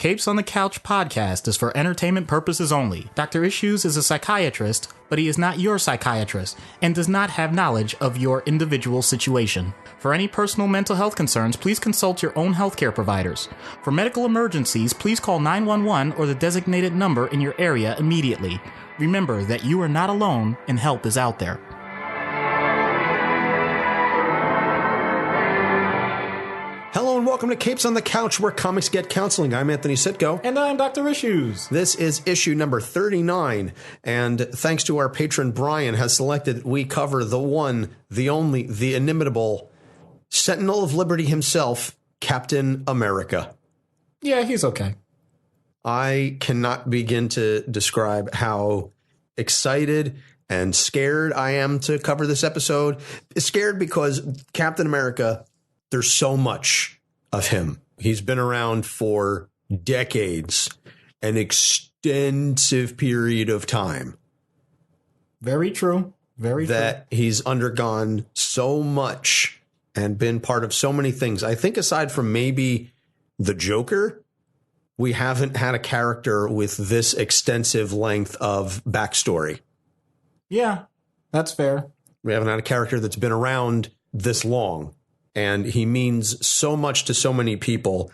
Capes on the Couch podcast is for entertainment purposes only. Dr. Issues is a psychiatrist, but he is not your psychiatrist and does not have knowledge of your individual situation. For any personal mental health concerns, please consult your own healthcare providers. For medical emergencies, please call 911 or the designated number in your area immediately. Remember that you are not alone and help is out there. Hello and welcome to Capes on the Couch, where comics get counseling. I'm Anthony Sitko. And I'm Dr. Issues. This is issue number 39, and thanks to our patron Brian, has selected we cover the one, the only, the inimitable Sentinel of Liberty himself, Captain America. Yeah, he's okay. I cannot begin to describe how excited and scared I am to cover this episode. Scared because Captain America, there's so much of him. He's been around for decades, an extensive period of time. Very true. Very true. That he's undergone so much and been part of so many things. I think aside from maybe the Joker, we haven't had a character with this extensive length of backstory. Yeah, that's fair. We haven't had a character that's been around this long. And he means so much to so many people,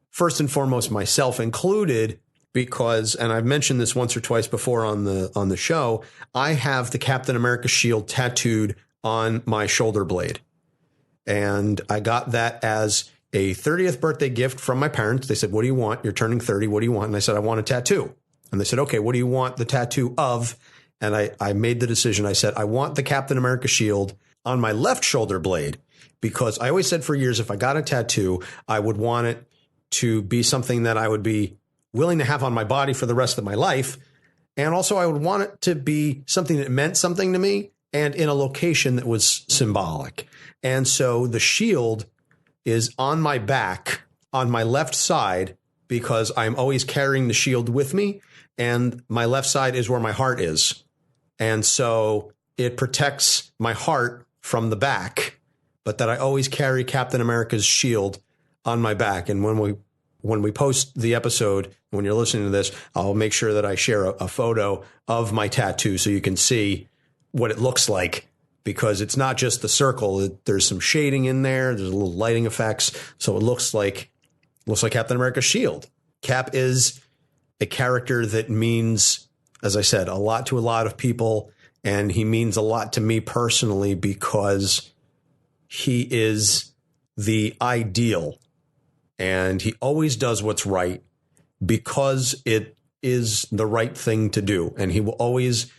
first and foremost, myself included, because, and I've mentioned this once or twice before on the show, I have the Captain America shield tattooed on my shoulder blade. And I got that as a 30th birthday gift from my parents. They said, "What do you want? You're turning 30. What do you want?" And I said, "I want a tattoo." And they said, "Okay, what do you want the tattoo of?" And I made the decision. I said, "I want the Captain America shield on my left shoulder blade." Because I always said for years, if I got a tattoo, I would want it to be something that I would be willing to have on my body for the rest of my life. And also I would want it to be something that meant something to me and in a location that was symbolic. And so the shield is on my back on my left side because I'm always carrying the shield with me. And my left side is where my heart is. And so it protects my heart from the back, but that I always carry Captain America's shield on my back. And when we post the episode, when you're listening to this, I'll make sure that I share a photo of my tattoo so you can see what it looks like, because it's not just the circle. There's some shading in there. There's a little lighting effects. So it looks like Captain America's shield. Cap is a character that means, as I said, a lot to a lot of people. And he means a lot to me personally because he is the ideal, and he always does what's right because it is the right thing to do. And he will always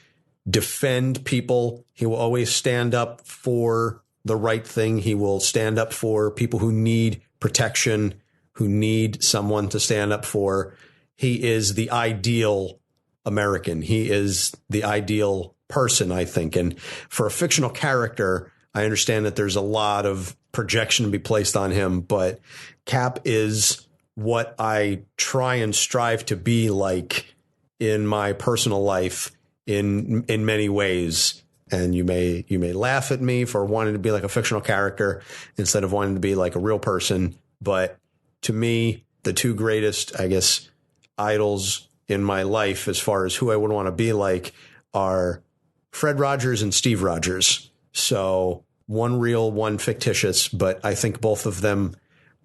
defend people. He will always stand up for the right thing. He will stand up for people who need protection, who need someone to stand up for. He is the ideal American. He is the ideal person, I think. And for a fictional character, I understand that there's a lot of projection to be placed on him, but Cap is what I try and strive to be like in my personal life in many ways. And you may laugh at me for wanting to be like a fictional character instead of wanting to be like a real person. But to me, the two greatest, I guess, idols in my life as far as who I would want to be like are Fred Rogers and Steve Rogers. So one real, one fictitious, but I think both of them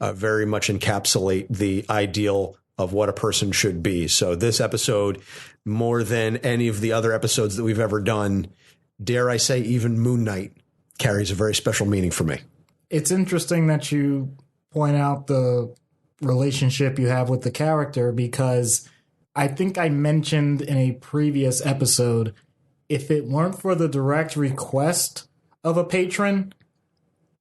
very much encapsulate the ideal of what a person should be. So this episode, more than any of the other episodes that we've ever done, dare I say even Moon Knight, carries a very special meaning for me. It's interesting that you point out the relationship you have with the character, because I think I mentioned in a previous episode, if it weren't for the direct request of a patron,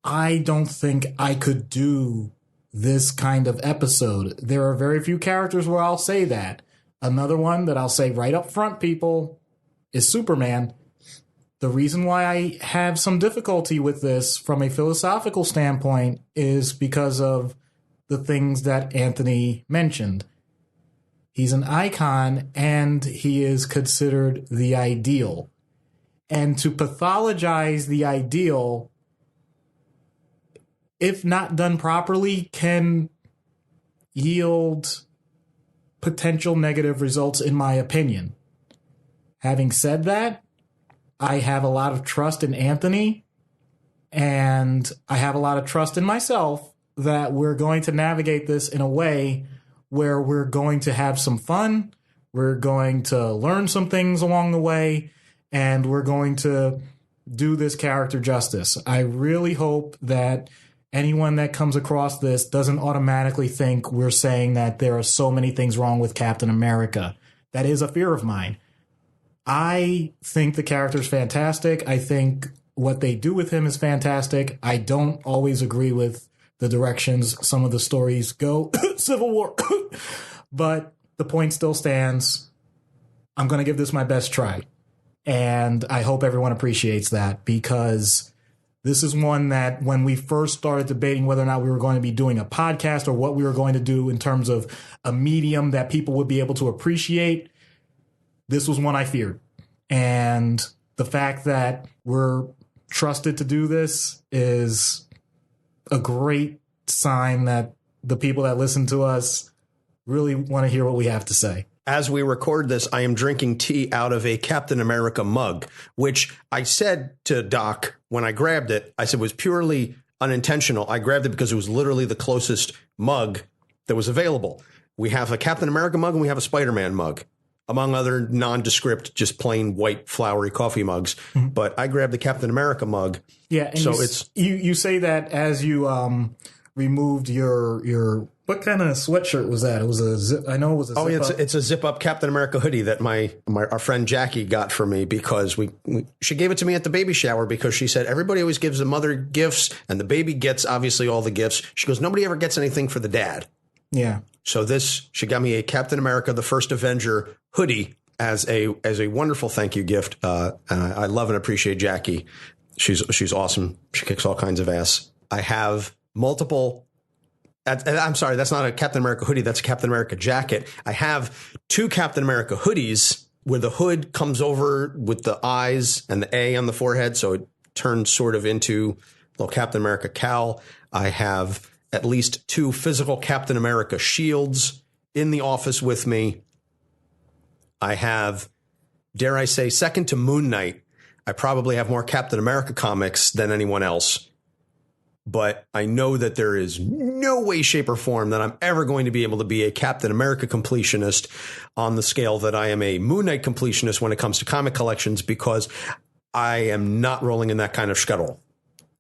I don't think I could do this kind of episode. There are very few characters where I'll say that. Another one that I'll say right up front, people, is Superman. The reason why I have some difficulty with this from a philosophical standpoint is because of the things that Anthony mentioned. He's an icon, and he is considered the ideal. And to pathologize the ideal, if not done properly, can yield potential negative results, in my opinion. Having said that, I have a lot of trust in Anthony, and I have a lot of trust in myself that we're going to navigate this in a way where we're going to have some fun, we're going to learn some things along the way, and we're going to do this character justice. I really hope that anyone that comes across this doesn't automatically think we're saying that there are so many things wrong with Captain America. That is a fear of mine. I think the character's fantastic. I think what they do with him is fantastic. I don't always agree with the directions some of the stories go. Civil War. But the point still stands. I'm going to give this my best try. And I hope everyone appreciates that, because this is one that when we first started debating whether or not we were going to be doing a podcast or what we were going to do in terms of a medium that people would be able to appreciate, this was one I feared. And the fact that we're trusted to do this is a great sign that the people that listen to us really want to hear what we have to say. As we record this, I am drinking tea out of a Captain America mug, which I said to Doc when I grabbed it, I said was purely unintentional. I grabbed it because it was literally the closest mug that was available. We have a Captain America mug and we have a Spider-Man mug, among other nondescript, just plain white, flowery coffee mugs. Mm-hmm. But I grabbed the Captain America mug. Yeah, and so you say that as you removed your what kind of sweatshirt was that? It was a zip. I know it was a zip. Oh, yeah, it's a zip up Captain America hoodie that our friend Jackie got for me, because she gave it to me at the baby shower, because she said everybody always gives the mother gifts and the baby gets obviously all the gifts. She goes, nobody ever gets anything for the dad. Yeah. So she got me a Captain America, the First Avenger hoodie as a wonderful thank you gift. And I love and appreciate Jackie. She's awesome. She kicks all kinds of ass. I have multiple. I'm sorry, that's not a Captain America hoodie. That's a Captain America jacket. I have two Captain America hoodies where the hood comes over with the eyes and the A on the forehead. So it turns sort of into a little Captain America cowl. I have at least two physical Captain America shields in the office with me. I have, dare I say, second to Moon Knight, I probably have more Captain America comics than anyone else. But I know that there is no way, shape, or form that I'm ever going to be able to be a Captain America completionist on the scale that I am a Moon Knight completionist when it comes to comic collections, because I am not rolling in that kind of scuttle.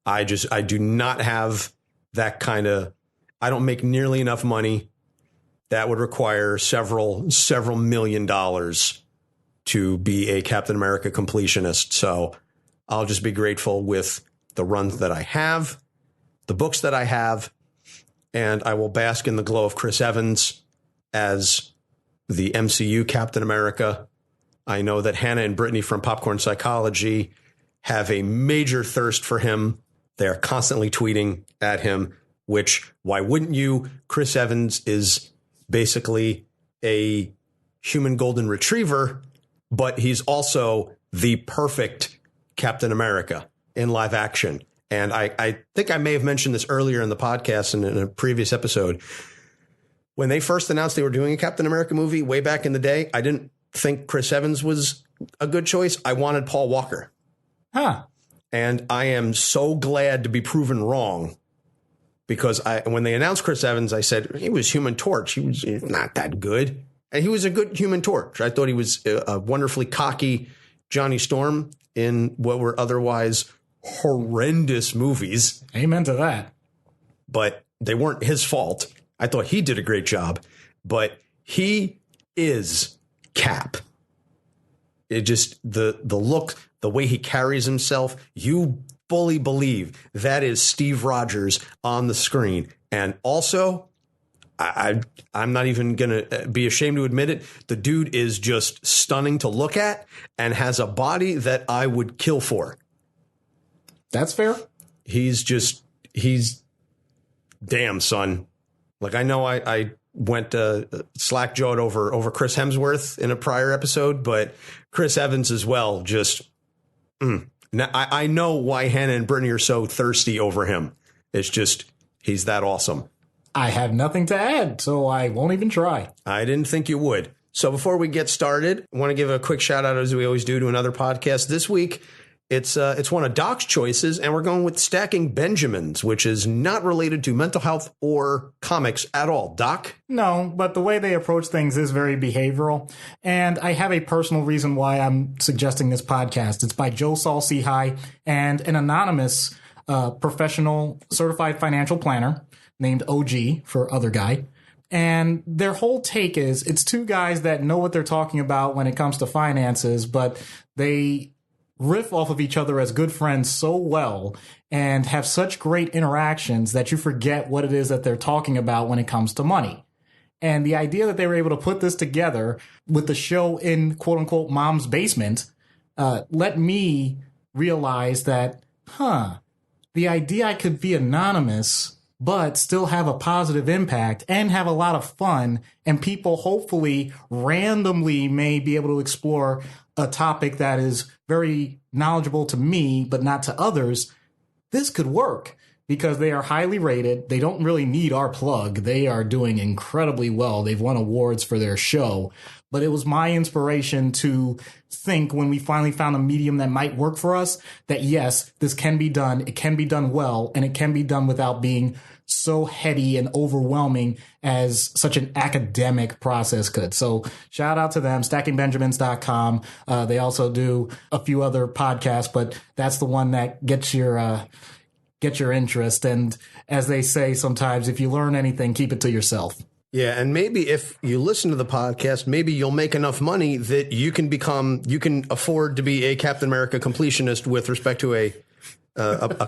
I do not have that kind of, I don't make nearly enough money. That would require several $1 million to be a Captain America completionist. So I'll just be grateful with the runs that I have, the books that I have, and I will bask in the glow of Chris Evans as the MCU Captain America. I know that Hannah and Brittany from Popcorn Psychology have a major thirst for him. They're constantly tweeting at him, which, why wouldn't you? Chris Evans is basically a human golden retriever, but he's also the perfect Captain America in live action. And I think I may have mentioned this earlier in the podcast and in a previous episode. When they first announced they were doing a Captain America movie way back in the day, I didn't think Chris Evans was a good choice. I wanted Paul Walker. Huh. And I am so glad to be proven wrong, because when they announced Chris Evans, I said he was Human Torch. He was not that good. And he was a good Human Torch. I thought he was a wonderfully cocky Johnny Storm in what were otherwise horrendous movies. Amen to that. But they weren't his fault. I thought he did a great job, but he is Cap. It just, the look, the way he carries himself, you fully believe that is Steve Rogers on the screen. And also, I'm not even going to be ashamed to admit it, the dude is just stunning to look at and has a body that I would kill for. That's fair. He's damn, son. Like, I know I went slack-jawed over Chris Hemsworth in a prior episode, but Chris Evans as well. Just now, I know why Hannah and Brittany are so thirsty over him. It's just, he's that awesome. I have nothing to add, so I won't even try. I didn't think you would. So before we get started, I want to give a quick shout out, as we always do, to another podcast. This week, it's one of Doc's choices, and we're going with Stacking Benjamins, which is not related to mental health or comics at all. Doc? No, but the way they approach things is very behavioral, and I have a personal reason why I'm suggesting this podcast. It's by Joe Saul-Sehy and an anonymous professional certified financial planner named OG for other guy. And their whole take is it's two guys that know what they're talking about when it comes to finances, but they riff off of each other as good friends so well and have such great interactions that you forget what it is that they're talking about when it comes to money. And the idea that they were able to put this together with the show in quote unquote mom's basement let me realize that, the idea I could be anonymous but still have a positive impact and have a lot of fun, and people hopefully randomly may be able to explore a topic that is very knowledgeable to me, but not to others. This could work because they are highly rated. They don't really need our plug. They are doing incredibly well. They've won awards for their show. But it was my inspiration to think when we finally found a medium that might work for us that, yes, this can be done. It can be done well, and it can be done without being so heady and overwhelming as such an academic process could. So shout out to them, stackingbenjamins.com. They also do a few other podcasts, but that's the one that gets your interest. And as they say sometimes, if you learn anything, keep it to yourself. Yeah, and maybe if you listen to the podcast, maybe you'll make enough money that you can afford to be a Captain America completionist with respect to a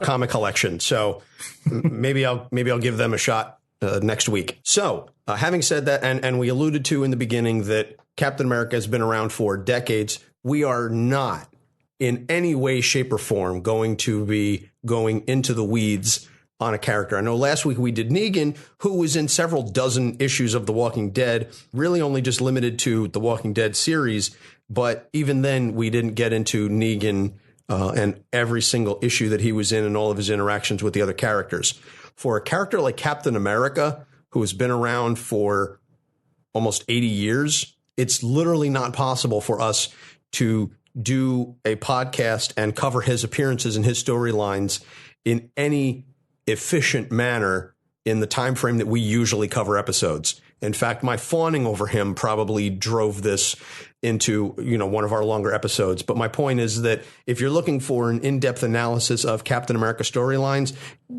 comic collection. So maybe I'll give them a shot next week. So having said that, and we alluded to in the beginning that Captain America has been around for decades, we are not in any way, shape, or form going to be going into the weeds on a character. I know last week we did Negan, who was in several dozen issues of The Walking Dead, really only just limited to The Walking Dead series. But even then, we didn't get into Negan and every single issue that he was in and all of his interactions with the other characters. For a character like Captain America, who has been around for almost 80 years, it's literally not possible for us to do a podcast and cover his appearances and his storylines in any efficient manner in the time frame that we usually cover episodes. In fact, my fawning over him probably drove this into, one of our longer episodes. But my point is that if you're looking for an in-depth analysis of Captain America storylines,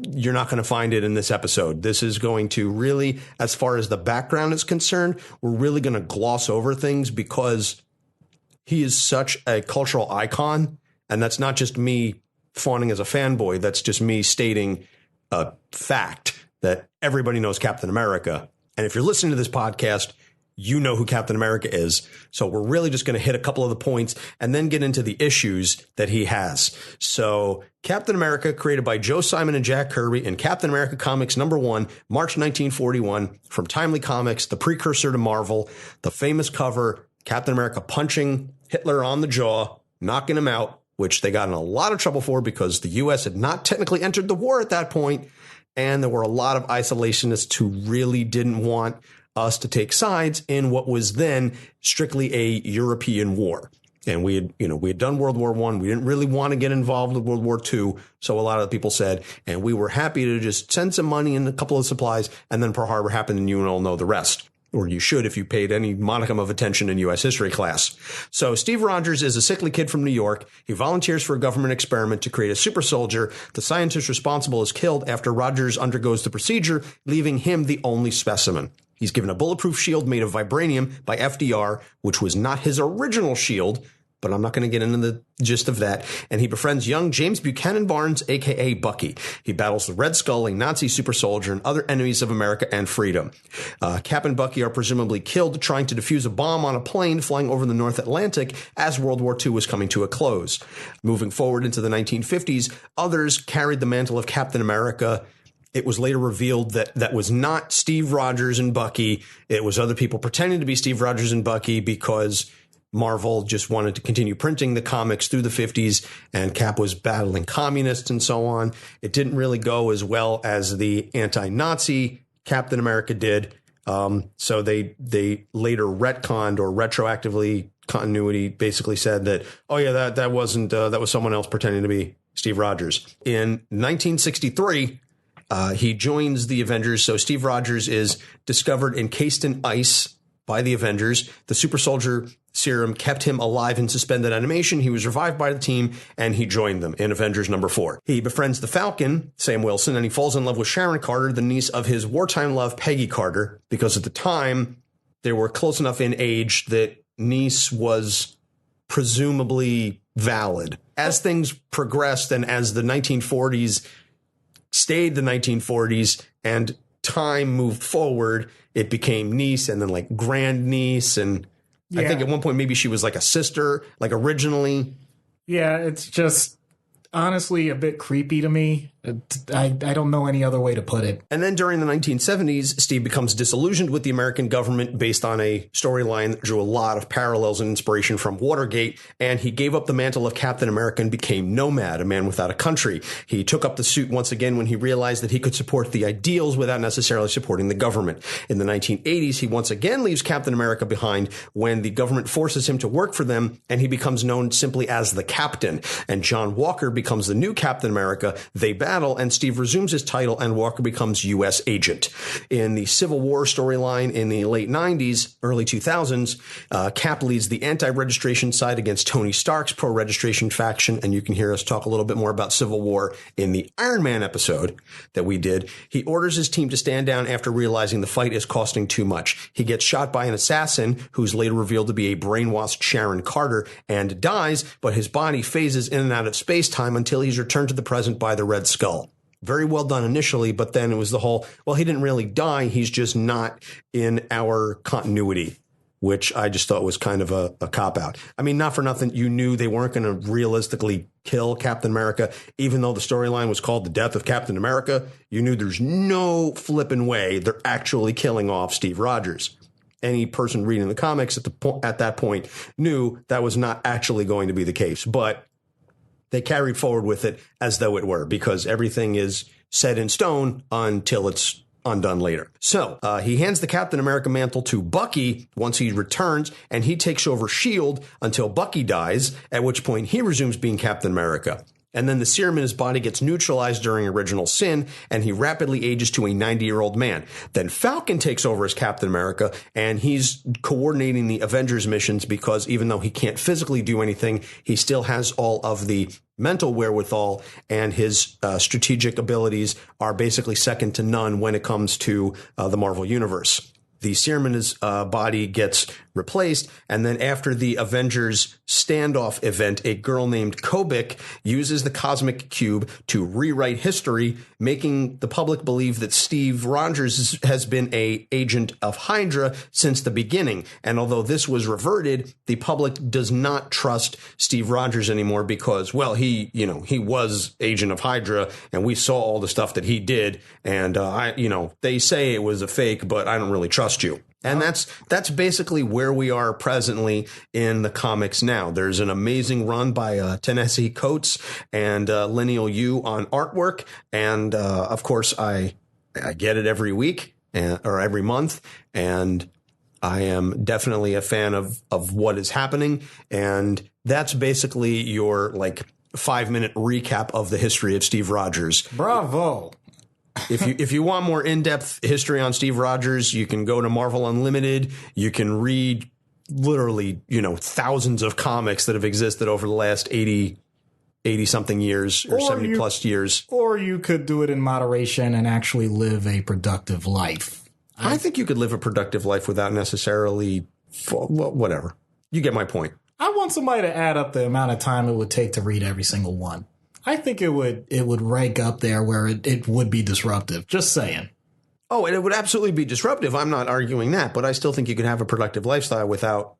you're not going to find it in this episode. This is going to really, as far as the background is concerned, we're really going to gloss over things because he is such a cultural icon. And that's not just me fawning as a fanboy. That's just me stating a fact that everybody knows Captain America. And if you're listening to this podcast, you know who Captain America is. So we're really just going to hit a couple of the points and then get into the issues that he has. So Captain America, created by Joe Simon and Jack Kirby in Captain America Comics #1, March 1941, from Timely Comics, the precursor to Marvel. The famous cover, Captain America punching Hitler on the jaw, knocking him out, which they got in a lot of trouble for because the U.S. had not technically entered the war at that point. And there were a lot of isolationists who really didn't want us to take sides in what was then strictly a European war. And we had done World War I. We didn't really want to get involved with World War II. So a lot of the people said, and we were happy to just send some money and a couple of supplies. And then Pearl Harbor happened and you all know the rest. Or you should if you paid any modicum of attention in U.S. history class. So Steve Rogers is a sickly kid from New York. He volunteers for a government experiment to create a super soldier. The scientist responsible is killed after Rogers undergoes the procedure, leaving him the only specimen. He's given a bulletproof shield made of vibranium by FDR, which was not his original shield, but I'm not going to get into the gist of that. And he befriends young James Buchanan Barnes, a.k.a. Bucky. He battles the Red Skull, a Nazi super soldier, and other enemies of America and freedom. Cap and Bucky are presumably killed trying to defuse a bomb on a plane flying over the North Atlantic as World War II was coming to a close. Moving forward into the 1950s, others carried the mantle of Captain America. It was later revealed that that was not Steve Rogers and Bucky. It was other people pretending to be Steve Rogers and Bucky because Marvel just wanted to continue printing the comics through the 50s, and Cap was battling communists and so on. It didn't really go as well as the anti-Nazi Captain America did. So they later retconned or retroactively continuity basically said that, oh yeah, that wasn't, that was someone else pretending to be Steve Rogers. In 1963, he joins the Avengers. So Steve Rogers is discovered encased in ice by the Avengers. The super soldier serum kept him alive in suspended animation. He was revived by the team and he joined them in Avengers #4. He befriends the Falcon, Sam Wilson, and he falls in love with Sharon Carter, the niece of his wartime love, Peggy Carter, because at the time they were close enough in age that niece was presumably valid. As things progressed and as the 1940s stayed the 1940s and time moved forward, it became niece and then like grandniece. And I think at one point maybe she was like a sister, like originally. Yeah, it's just honestly a bit creepy to me. I don't know any other way to put it. And then during the 1970s, Steve becomes disillusioned with the American government based on a storyline that drew a lot of parallels and inspiration from Watergate. And he gave up the mantle of Captain America and became Nomad, a man without a country. He took up the suit once again when he realized that he could support the ideals without necessarily supporting the government. In the 1980s, he once again leaves Captain America behind when the government forces him to work for them, and he becomes known simply as the Captain. And John Walker becomes the new Captain America. They battle, and Steve resumes his title, and Walker becomes U.S. agent. In the Civil War storyline in the late 90s, early 2000s, Cap leads the anti-registration side against Tony Stark's pro-registration faction, and you can hear us talk a little bit more about Civil War in the Iron Man episode that we did. He orders his team to stand down after realizing the fight is costing too much. He gets shot by an assassin who's later revealed to be a brainwashed Sharon Carter and dies, but his body phases in and out of space-time until he's returned to the present by the Red Skull. Very well done initially, but then it was the whole, well, he didn't really die. He's just not in our continuity, which I just thought was kind of a cop-out. I mean, not for nothing, you knew they weren't going to realistically kill Captain America, even though the storyline was called The Death of Captain America. You knew there's no flipping way they're actually killing off Steve Rogers. Any person reading the comics at that point knew that was not actually going to be the case, but they carried forward with it as though it were, because everything is set in stone until it's undone later. So he hands the Captain America mantle to Bucky once he returns, and he takes over S.H.I.E.L.D. until Bucky dies, at which point he resumes being Captain America. And then the serum in his body gets neutralized during Original Sin, and he rapidly ages to a 90-year-old man. Then Falcon takes over as Captain America, and he's coordinating the Avengers missions because even though he can't physically do anything, he still has all of the mental wherewithal, and his strategic abilities are basically second to none when it comes to the Marvel Universe. The serum in his body gets replaced, and then after the Avengers standoff event, a girl named Kobik uses the cosmic cube to rewrite history, making the public believe that Steve Rogers has been an agent of Hydra since the beginning. And although this was reverted, the public does not trust Steve Rogers anymore because, well, he was agent of Hydra, and we saw all the stuff that he did, and they say it was a fake, but I don't really trust you. And that's basically where we are presently in the comics now. There's an amazing run by Ta-Nehisi Coates and Lineal Yu on artwork. And of course, I get it every week or every month. And I am definitely a fan of what is happening. And that's basically your 5-minute recap of the history of Steve Rogers. Bravo. If you want more in-depth history on Steve Rogers, you can go to Marvel Unlimited. You can read literally, thousands of comics that have existed over the last 80 something years or 70 plus years. Or you could do it in moderation and actually live a productive life. I think you could live a productive life without necessarily, whatever. You get my point. I want somebody to add up the amount of time it would take to read every single one. I think it would rank up there where it would be disruptive. Just saying. Oh, and it would absolutely be disruptive. I'm not arguing that, but I still think you can have a productive lifestyle without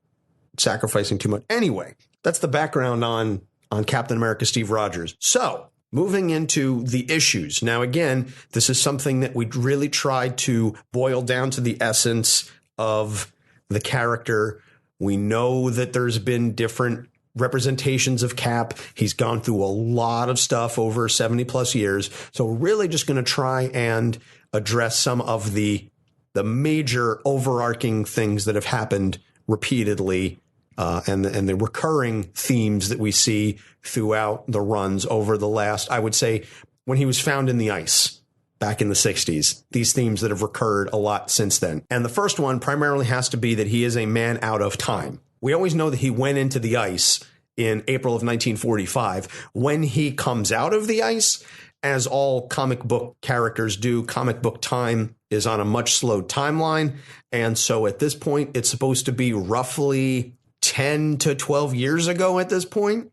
sacrificing too much. Anyway, that's the background on Captain America Steve Rogers. So, moving into the issues. Now, again, this is something that we really tried to boil down to the essence of the character. We know that there's been different representations of Cap. He's gone through a lot of stuff over 70 plus years. So we're really just going to try and address some of the major overarching things that have happened repeatedly, and the recurring themes that we see throughout the runs over the last, I would say, when he was found in the ice back in the 60s, these themes that have recurred a lot since then. And the first one primarily has to be that he is a man out of time. We always know that he went into the ice in April of 1945. When he comes out of the ice, as all comic book characters do, comic book time is on a much slowed timeline. And so at this point, it's supposed to be roughly 10 to 12 years ago at this point.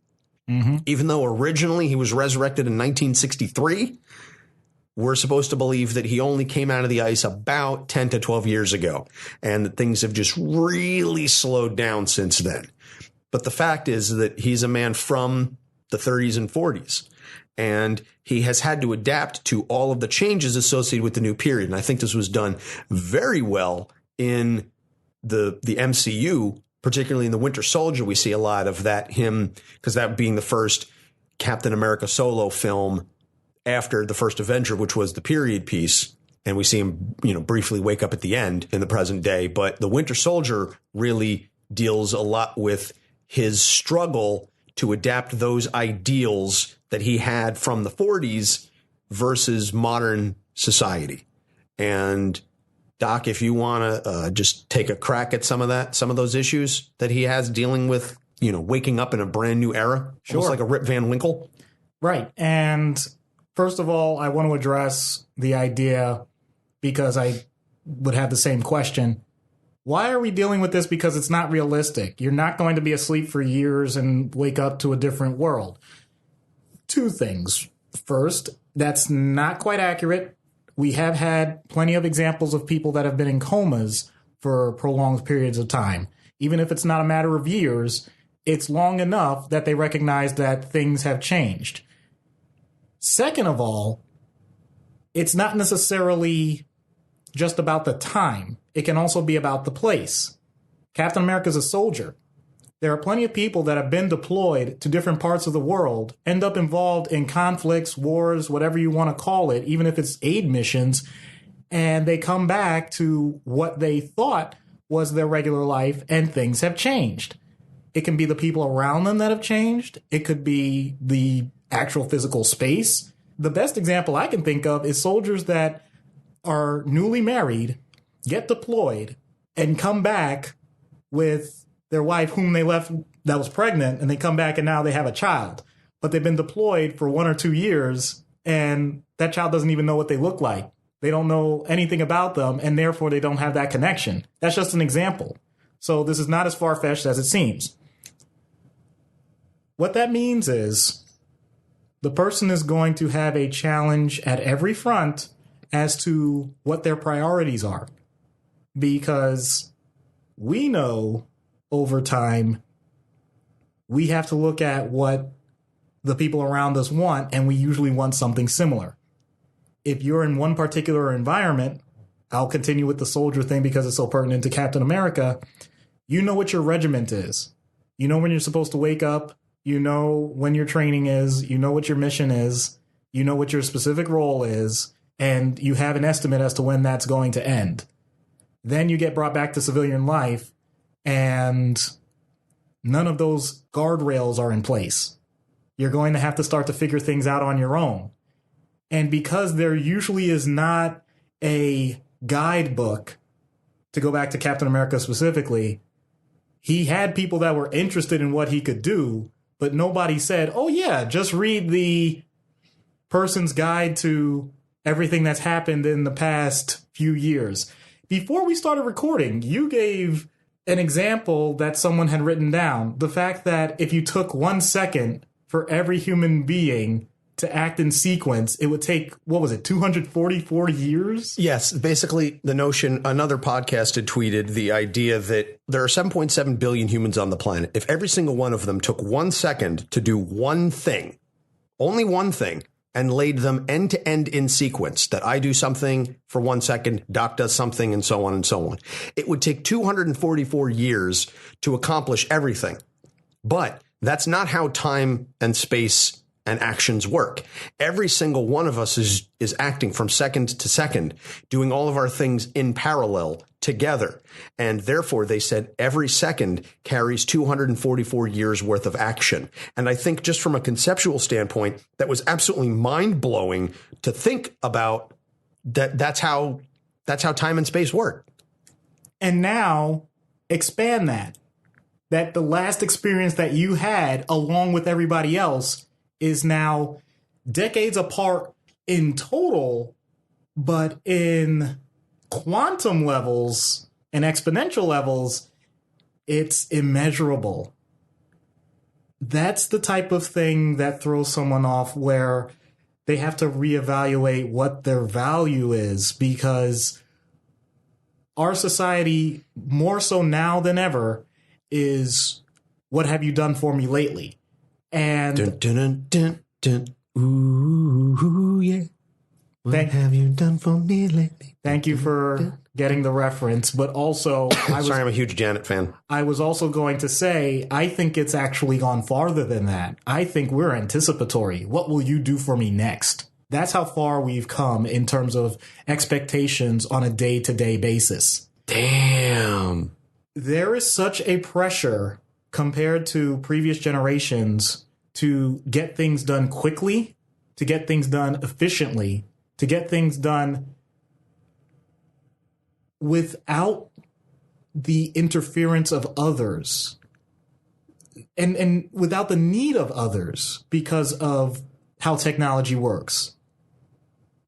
Mm-hmm. Even though originally he was resurrected in 1963, we're supposed to believe that he only came out of the ice about 10 to 12 years ago, and that things have just really slowed down since then. But the fact is that he's a man from the 30s and 40s, and he has had to adapt to all of the changes associated with the new period. And I think this was done very well in the MCU, particularly in the Winter Soldier. We see a lot of that, because that being the first Captain America solo film after the first Avenger, which was the period piece. And we see him, briefly wake up at the end in the present day. But the Winter Soldier really deals a lot with his struggle to adapt those ideals that he had from the 40s versus modern society. And Doc, if you want to just take a crack at some of those issues that he has dealing with, waking up in a brand new era, sure, almost like a Rip Van Winkle. Right. And first of all, I want to address the idea, because I would have the same question. Why are we dealing with this? Because it's not realistic. You're not going to be asleep for years and wake up to a different world. Two things. First, that's not quite accurate. We have had plenty of examples of people that have been in comas for prolonged periods of time. Even if it's not a matter of years, it's long enough that they recognize that things have changed. Second of all, it's not necessarily just about the time. It can also be about the place. Captain America is a soldier. There are plenty of people that have been deployed to different parts of the world, end up involved in conflicts, wars, whatever you want to call it, even if it's aid missions, and they come back to what they thought was their regular life, and things have changed. It can be the people around them that have changed. It could be the actual physical space. The best example I can think of is soldiers that are newly married, get deployed, and come back with their wife whom they left that was pregnant, and they come back and now they have a child. But they've been deployed for 1 or 2 years, and that child doesn't even know what they look like. They don't know anything about them, and therefore they don't have that connection. That's just an example. So this is not as far-fetched as it seems. What that means is the person is going to have a challenge at every front as to what their priorities are. Because we know over time, we have to look at what the people around us want, and we usually want something similar. If you're in one particular environment, I'll continue with the soldier thing because it's so pertinent to Captain America. You know what your regiment is. You know when you're supposed to wake up. You know when your training is. You know what your mission is. You know what your specific role is. And you have an estimate as to when that's going to end. Then you get brought back to civilian life, and none of those guardrails are in place. You're going to have to start to figure things out on your own. And because there usually is not a guidebook, to go back to Captain America specifically, he had people that were interested in what he could do, but nobody said, oh yeah, just read the person's guide to everything that's happened in the past few years. Before we started recording, you gave an example that someone had written down. The fact that if you took 1 second for every human being to act in sequence, it would take, 244 years? Yes, basically the notion, another podcast had tweeted the idea that there are 7.7 billion humans on the planet. If every single one of them took 1 second to do one thing, only one thing, and laid them end to end in sequence, that I do something for 1 second, Doc does something, and so on and so on, it would take 244 years to accomplish everything. But that's not how time and space and actions work. Every single one of us is acting from second to second, doing all of our things in parallel together. And therefore, they said every second carries 244 years worth of action. And I think just from a conceptual standpoint, that was absolutely mind blowing to think about that. That's how time and space work. And now expand that the last experience that you had along with everybody else is now decades apart in total, but in quantum levels and exponential levels, it's immeasurable. That's the type of thing that throws someone off, where they have to reevaluate what their value is, because our society, more so now than ever, is what have you done for me lately? And dun, dun, dun, dun, dun. Ooh, yeah. What have you done for me lately? Thank you for getting the reference, but also Sorry, I'm a huge Janet fan. I was also going to say, I think it's actually gone farther than that. I think we're anticipatory. What will you do for me next? That's how far we've come in terms of expectations on a day-to-day basis. Damn. There is such a pressure compared to previous generations to get things done quickly, to get things done efficiently, to get things done without the interference of others and without the need of others because of how technology works.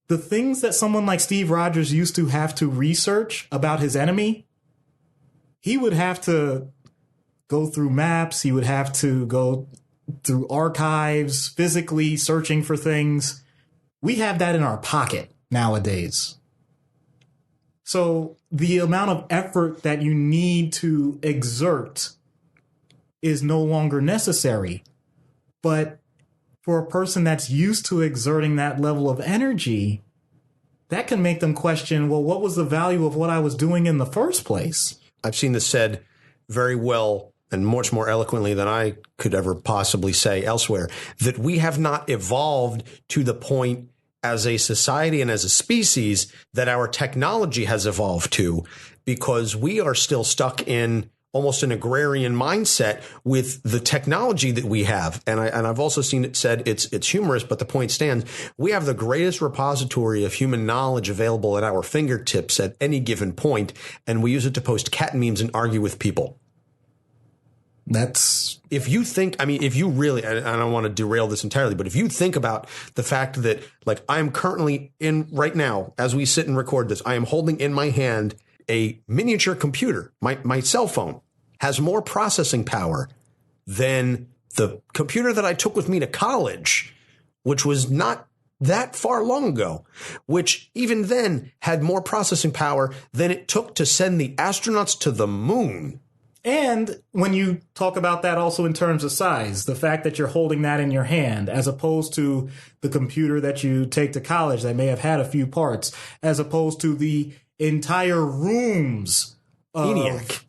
The things that someone like Steve Rogers used to have to research about his enemy, he would have to go through maps. He would have to go through archives, physically searching for things. We have that in our pocket nowadays. So the amount of effort that you need to exert is no longer necessary. But for a person that's used to exerting that level of energy, that can make them question, well, what was the value of what I was doing in the first place? I've seen this said very well and much more eloquently than I could ever possibly say elsewhere, that we have not evolved to the point as a society and as a species that our technology has evolved to, because we are still stuck in almost an agrarian mindset with the technology that we have. And I've also seen it said, it's humorous, but the point stands. We have the greatest repository of human knowledge available at our fingertips at any given point, and we use it to post cat memes and argue with people. That's if you think, I mean, if you really, and I don't want to derail this entirely, but if you think about the fact that, like, I'm currently in right now, as we sit and record this, I am holding in my hand a miniature computer. My cell phone has more processing power than the computer that I took with me to college, which was not that far long ago, which even then had more processing power than it took to send the astronauts to the moon. And when you talk about that also in terms of size, the fact that you're holding that in your hand, as opposed to the computer that you take to college that may have had a few parts, as opposed to the entire rooms of... ENIAC.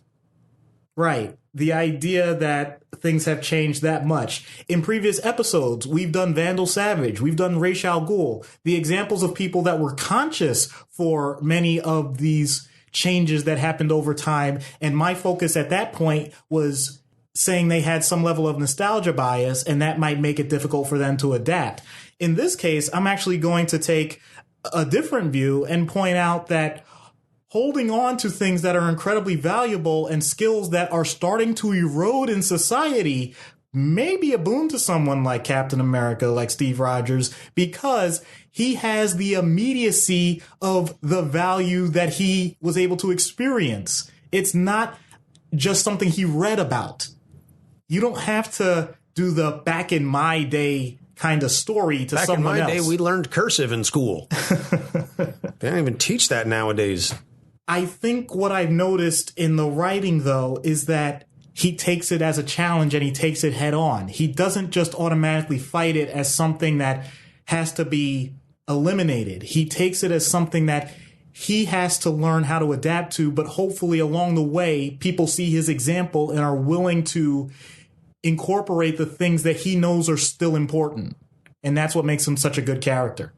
Right. The idea that things have changed that much. In previous episodes, we've done Vandal Savage. We've done Ra's al Ghul. The examples of people that were conscious for many of these changes that happened over time. And my focus at that point was saying they had some level of nostalgia bias, and that might make it difficult for them to adapt. In this case, I'm actually going to take a different view and point out that holding on to things that are incredibly valuable and skills that are starting to erode in society may be a boon to someone like Captain America, like Steve Rogers, because he has the immediacy of the value that he was able to experience. It's not just something he read about. You don't have to do the back in my day kind of story to someone else. Back in my day, we learned cursive in school. They don't even teach that nowadays. I think what I've noticed in the writing, though, is that he takes it as a challenge and he takes it head on. He doesn't just automatically fight it as something that has to be eliminated. He takes it as something that he has to learn how to adapt to, but hopefully along the way, people see his example and are willing to incorporate the things that he knows are still important. And that's what makes him such a good character.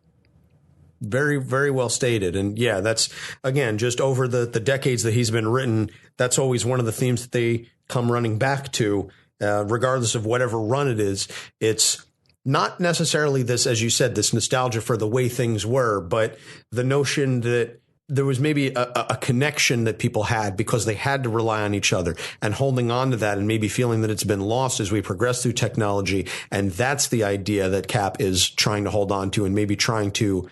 Very, very well stated. And yeah, that's, again, just over the decades that he's been written, that's always one of the themes that they come running back to, regardless of whatever run it is. It's not necessarily this, as you said, this nostalgia for the way things were, but the notion that there was maybe a connection that people had because they had to rely on each other, and holding on to that and maybe feeling that it's been lost as we progress through technology. And that's the idea that Cap is trying to hold on to, and maybe trying to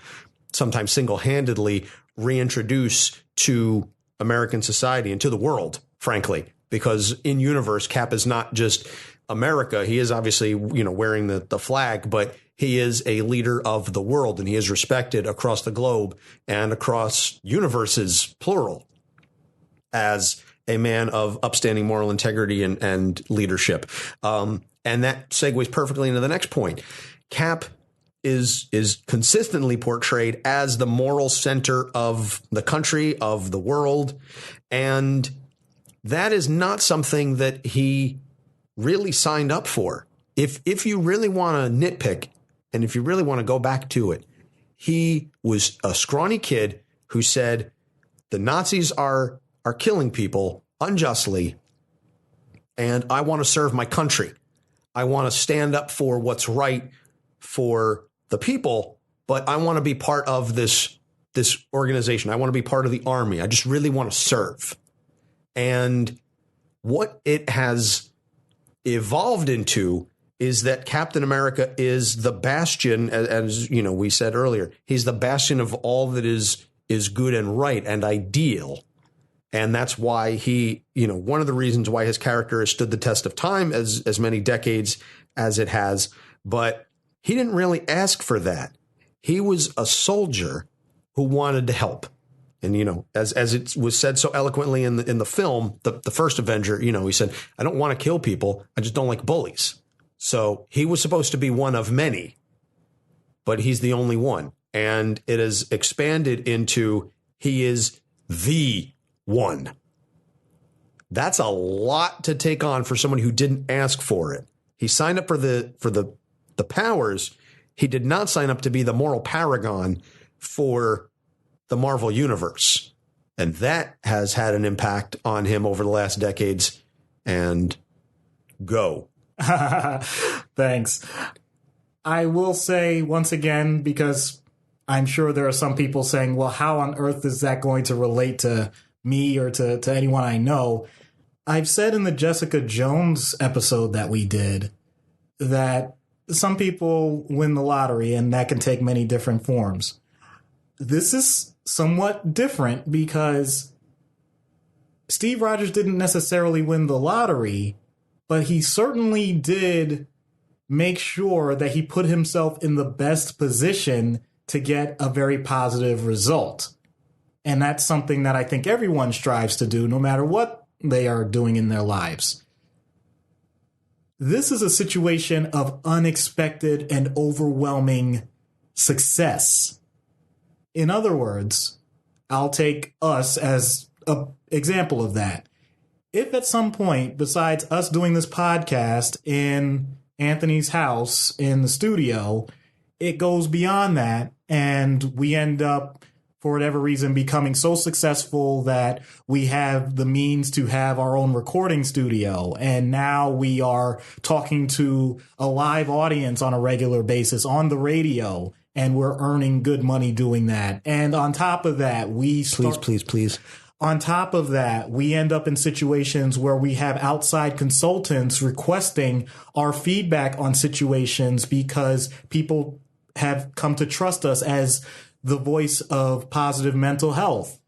sometimes single-handedly reintroduce to American society and to the world, frankly, because in universe, Cap is not just America. He is obviously, wearing the flag, but he is a leader of the world, and he is respected across the globe and across universes, plural, as a man of upstanding moral integrity and leadership. And that segues perfectly into the next point. Cap is consistently portrayed as the moral center of the country, of the world. And that is not something that he really signed up for. If you really want to nitpick, and if you really want to go back to it, he was a scrawny kid who said, the Nazis are killing people unjustly, and I want to serve my country. I want to stand up for what's right for the people, but I want to be part of this organization. I want to be part of the army. I just really want to serve. And what it has evolved into is that Captain America is the bastion, as we said earlier, he's the bastion of all that is good and right and ideal. And that's why he, one of the reasons why his character has stood the test of time as many decades as it has. But he didn't really ask for that. He was a soldier who wanted to help. And, as it was said so eloquently in the film, the first Avenger, he said, I don't want to kill people. I just don't like bullies. So he was supposed to be one of many, but he's the only one. And it has expanded into he is the one. That's a lot to take on for someone who didn't ask for it. He signed up for the powers. He did not sign up to be the moral paragon for the Marvel Universe. And that has had an impact on him over the last decades. And go. Thanks. I will say once again, because I'm sure there are some people saying, well, how on earth is that going to relate to me or to anyone I know? I've said in the Jessica Jones episode that we did that some people win the lottery, and that can take many different forms. This is somewhat different because Steve Rogers didn't necessarily win the lottery, but he certainly did make sure that he put himself in the best position to get a very positive result. And that's something that I think everyone strives to do, no matter what they are doing in their lives. This is a situation of unexpected and overwhelming success. In other words, I'll take us as an example of that. If at some point, besides us doing this podcast in Anthony's house in the studio, it goes beyond that and we end up, for whatever reason, becoming so successful that we have the means to have our own recording studio. And now we are talking to a live audience on a regular basis on the radio, and we're earning good money doing that. And on top of that, please. On top of that, we end up in situations where we have outside consultants requesting our feedback on situations because people have come to trust us as the voice of positive mental health.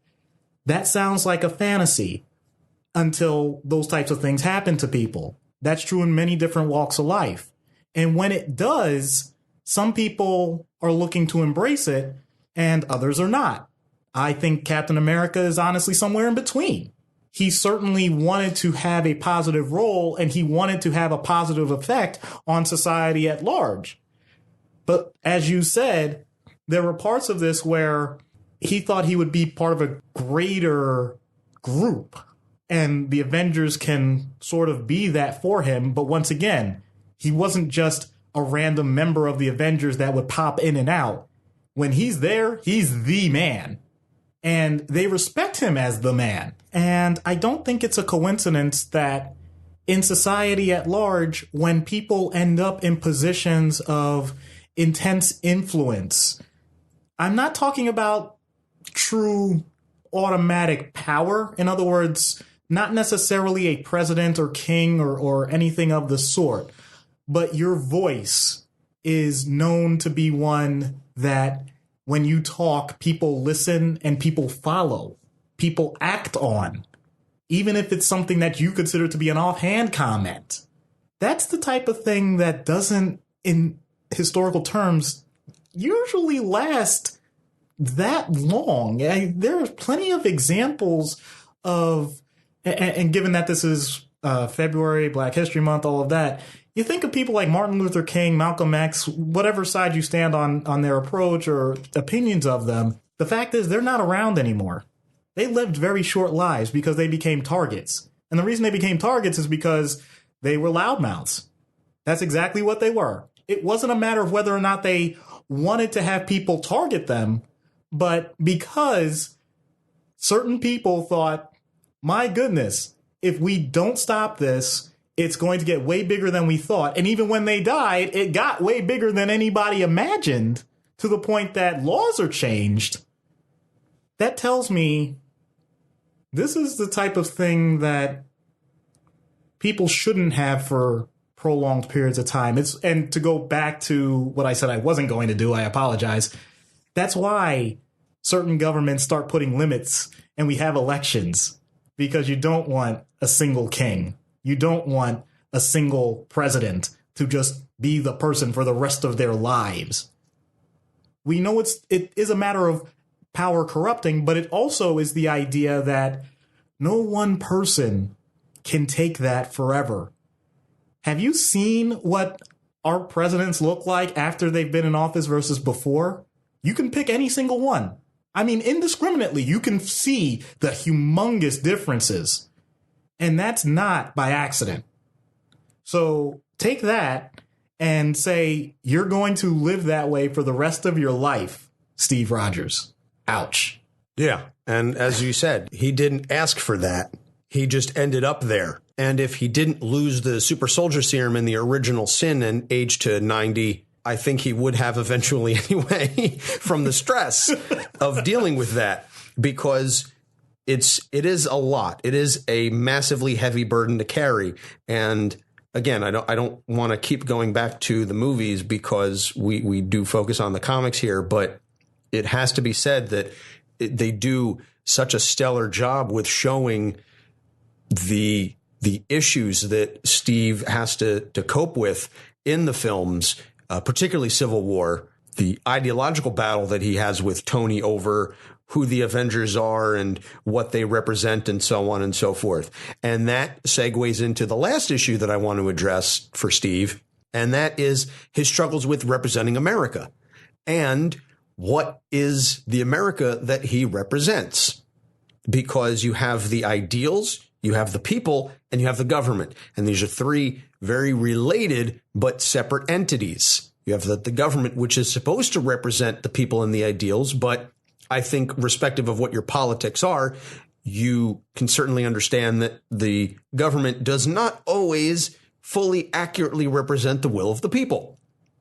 That sounds like a fantasy until those types of things happen to people. That's true in many different walks of life. And when it does, some people are looking to embrace it and others are not. I think Captain America is honestly somewhere in between. He certainly wanted to have a positive role and he wanted to have a positive effect on society at large. But as you said, there were parts of this where he thought he would be part of a greater group, and the Avengers can sort of be that for him. But once again, he wasn't just a random member of the Avengers that would pop in and out. When he's there, he's the man. And they respect him as the man. And I don't think it's a coincidence that in society at large, when people end up in positions of intense influence, I'm not talking about true automatic power. In other words, not necessarily a president or king or anything of the sort, but your voice is known to be one that when you talk, people listen and people follow, people act on, even if it's something that you consider to be an offhand comment. That's the type of thing that doesn't, in historical terms, usually last that long. There are plenty of examples of, and given that this is February, Black History Month, all of that, you think of people like Martin Luther King, Malcolm X, whatever side you stand on their approach or opinions of them, the fact is they're not around anymore. They lived very short lives because they became targets. And the reason they became targets is because they were loudmouths. That's exactly what they were. It wasn't a matter of whether or not they wanted to have people target them, but because certain people thought, my goodness, if we don't stop this, it's going to get way bigger than we thought. And even when they died, it got way bigger than anybody imagined, to the point that laws are changed. That tells me this is the type of thing that people shouldn't have for prolonged periods of time. And to go back to what I said I wasn't going to do, I apologize. That's why certain governments start putting limits and we have elections, because you don't want a single king. You don't want a single president to just be the person for the rest of their lives. We know it is a matter of power corrupting, but it also is the idea that no one person can take that forever. Have you seen what our presidents look like after they've been in office versus before? You can pick any single one. I mean, indiscriminately, you can see the humongous differences. And that's not by accident. So take that and say you're going to live that way for the rest of your life, Steve Rogers. Ouch. Yeah. And as you said, he didn't ask for that. He just ended up there. And if he didn't lose the super soldier serum in the original sin and age to 90, I think he would have eventually anyway from the stress of dealing with that, because it is a lot. It is a massively heavy burden to carry. And again, I don't want to keep going back to the movies because we do focus on the comics here, but it has to be said that they do such a stellar job with showing the issues that Steve has to cope with in the films, particularly Civil War, the ideological battle that he has with Tony over who the Avengers are and what they represent and so on and so forth. And that segues into the last issue that I want to address for Steve, and that is his struggles with representing America. And what is the America that he represents? Because you have the ideals, you have the people, and you have the government. And these are three very related but separate entities. You have the government, which is supposed to represent the people and the ideals, but I think respective of what your politics are, you can certainly understand that the government does not always fully accurately represent the will of the people.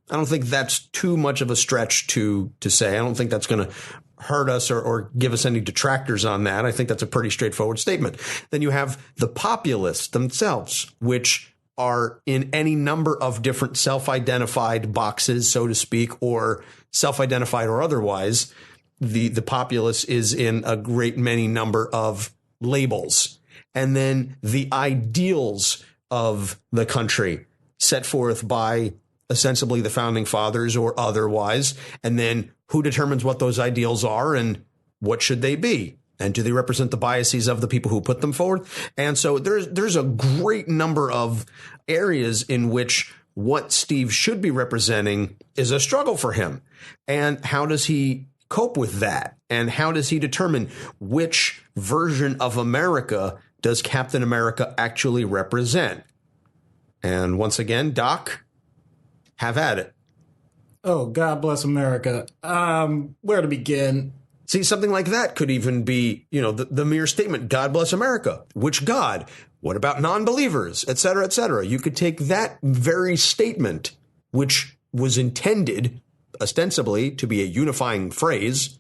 I don't think that's too much of a stretch to say. I don't think that's going to hurt us or give us any detractors on that. I think that's a pretty straightforward statement. Then you have the populists themselves, which are in any number of different self-identified boxes, so to speak, or self-identified or otherwise. The populace is in a great many number of labels. And then the ideals of the country set forth by ostensibly the founding fathers or otherwise. And then who determines what those ideals are and what should they be? And do they represent the biases of the people who put them forward? And so there's a great number of areas in which what Steve should be representing is a struggle for him. And how does he cope with that? And how does he determine which version of America does Captain America actually represent? And once again, Doc, Have at it. Oh, God bless America. Where to begin? See, something like that could even be, the mere statement, God bless America. Which God? What about non-believers, et cetera, et cetera? You could take that very statement, which was intended ostensibly to be a unifying phrase,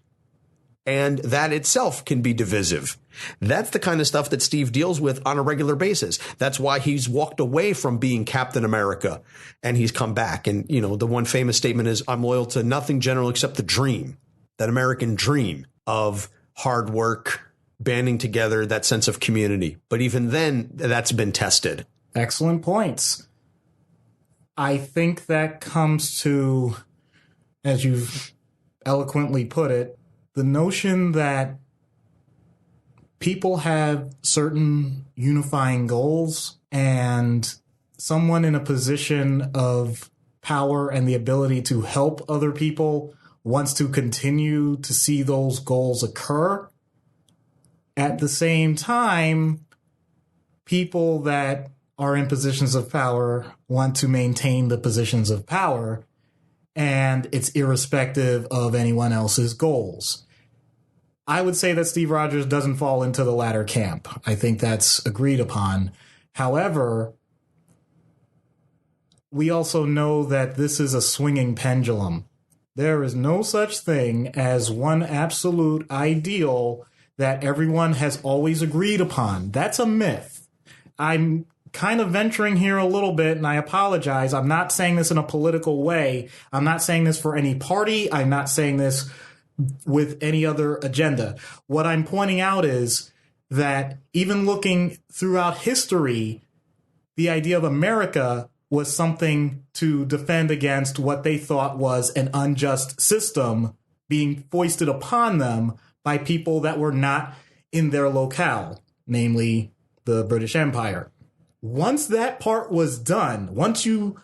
and that itself can be divisive. That's the kind of stuff that Steve deals with on a regular basis. That's why he's walked away from being Captain America and he's come back. And, the one famous statement is, I'm loyal to nothing general except the dream, that American dream of hard work, banding together, that sense of community. But even then, that's been tested. Excellent points. I think that comes to, as you've eloquently put it, the notion that people have certain unifying goals, and someone in a position of power and the ability to help other people wants to continue to see those goals occur. At the same time, people that are in positions of power want to maintain the positions of power, and it's irrespective of anyone else's goals. I would say that Steve Rogers doesn't fall into the latter camp. I think that's agreed upon. However, we also know that this is a swinging pendulum. There is no such thing as one absolute ideal that everyone has always agreed upon. That's a myth. I'm kind of venturing here a little bit, and I apologize. I'm not saying this in a political way. I'm not saying this for any party. I'm not saying this with any other agenda. What I'm pointing out is that even looking throughout history, the idea of America was something to defend against what they thought was an unjust system being foisted upon them by people that were not in their locale, namely the British Empire. Once that part was done, once you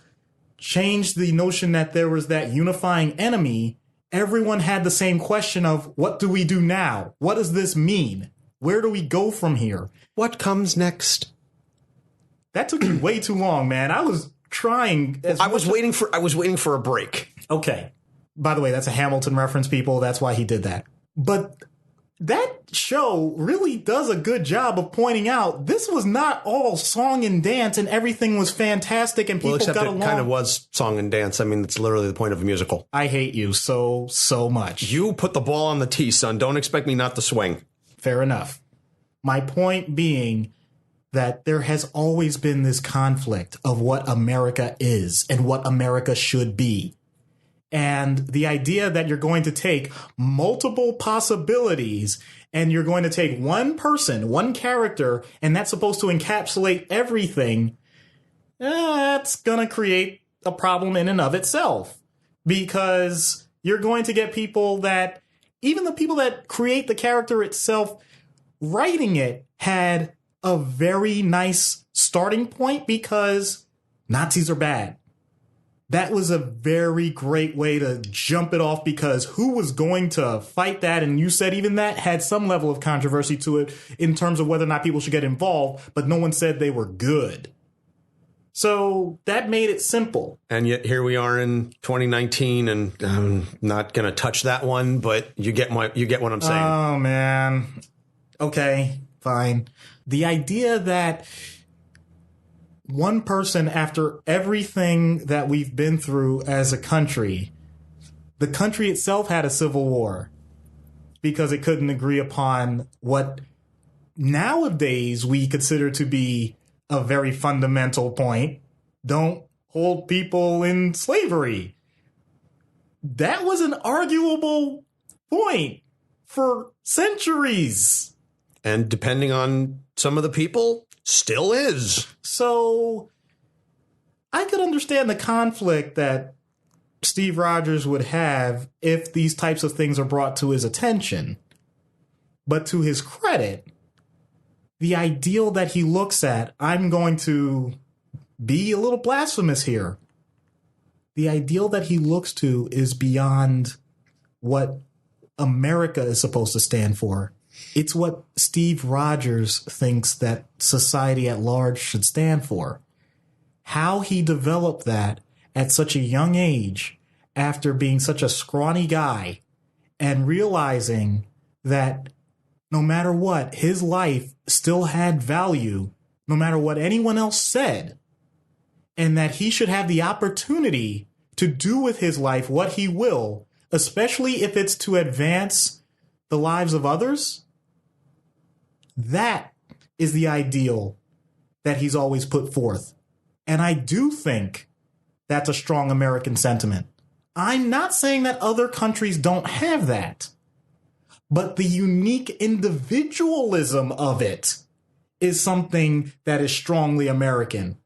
changed the notion that there was that unifying enemy, everyone had the same question of, what do we do now? What does this mean? Where do we go from here? What comes next? That took you way too long, man. I was trying. I was waiting for a break. Okay. By the way, that's a Hamilton reference, people. That's why he did that. But that show really does a good job of pointing out this was not all song and dance and everything was fantastic and people got along. It kind of was song and dance. I mean, it's literally the point of a musical. I hate you so much. You put the ball on the tee, son. Don't expect me not to swing. Fair enough. My point being that there has always been this conflict of what America is and what America should be. And the idea that you're going to take multiple possibilities and you're going to take one person, one character, and that's supposed to encapsulate everything, that's going to create a problem in and of itself. Because you're going to get people that, even the people that create the character itself, writing it had a very nice starting point because Nazis are bad. That was a very great way to jump it off because who was going to fight that? And you said even that had some level of controversy to it in terms of whether or not people should get involved, but no one said they were good. So that made it simple. And yet here we are in 2019, and I'm not going to touch that one, but you get what I'm saying. Oh, man. Okay, fine. The idea that one person, after everything that we've been through as a country, the country itself had a civil war because it couldn't agree upon what nowadays we consider to be a very fundamental point. Don't hold people in slavery. That was an arguable point for centuries. And depending on some of the people, still is. So I could understand the conflict that Steve Rogers would have if these types of things are brought to his attention. But to his credit, the ideal that he looks at, I'm going to be a little blasphemous here. The ideal that he looks to is beyond what America is supposed to stand for. It's what Steve Rogers thinks that society at large should stand for. How he developed that at such a young age after being such a scrawny guy and realizing that no matter what, his life still had value, no matter what anyone else said, and that he should have the opportunity to do with his life what he will, especially if it's to advance the lives of others. That is the ideal that he's always put forth. And I do think that's a strong American sentiment. I'm not saying that other countries don't have that, but the unique individualism of it is something that is strongly American.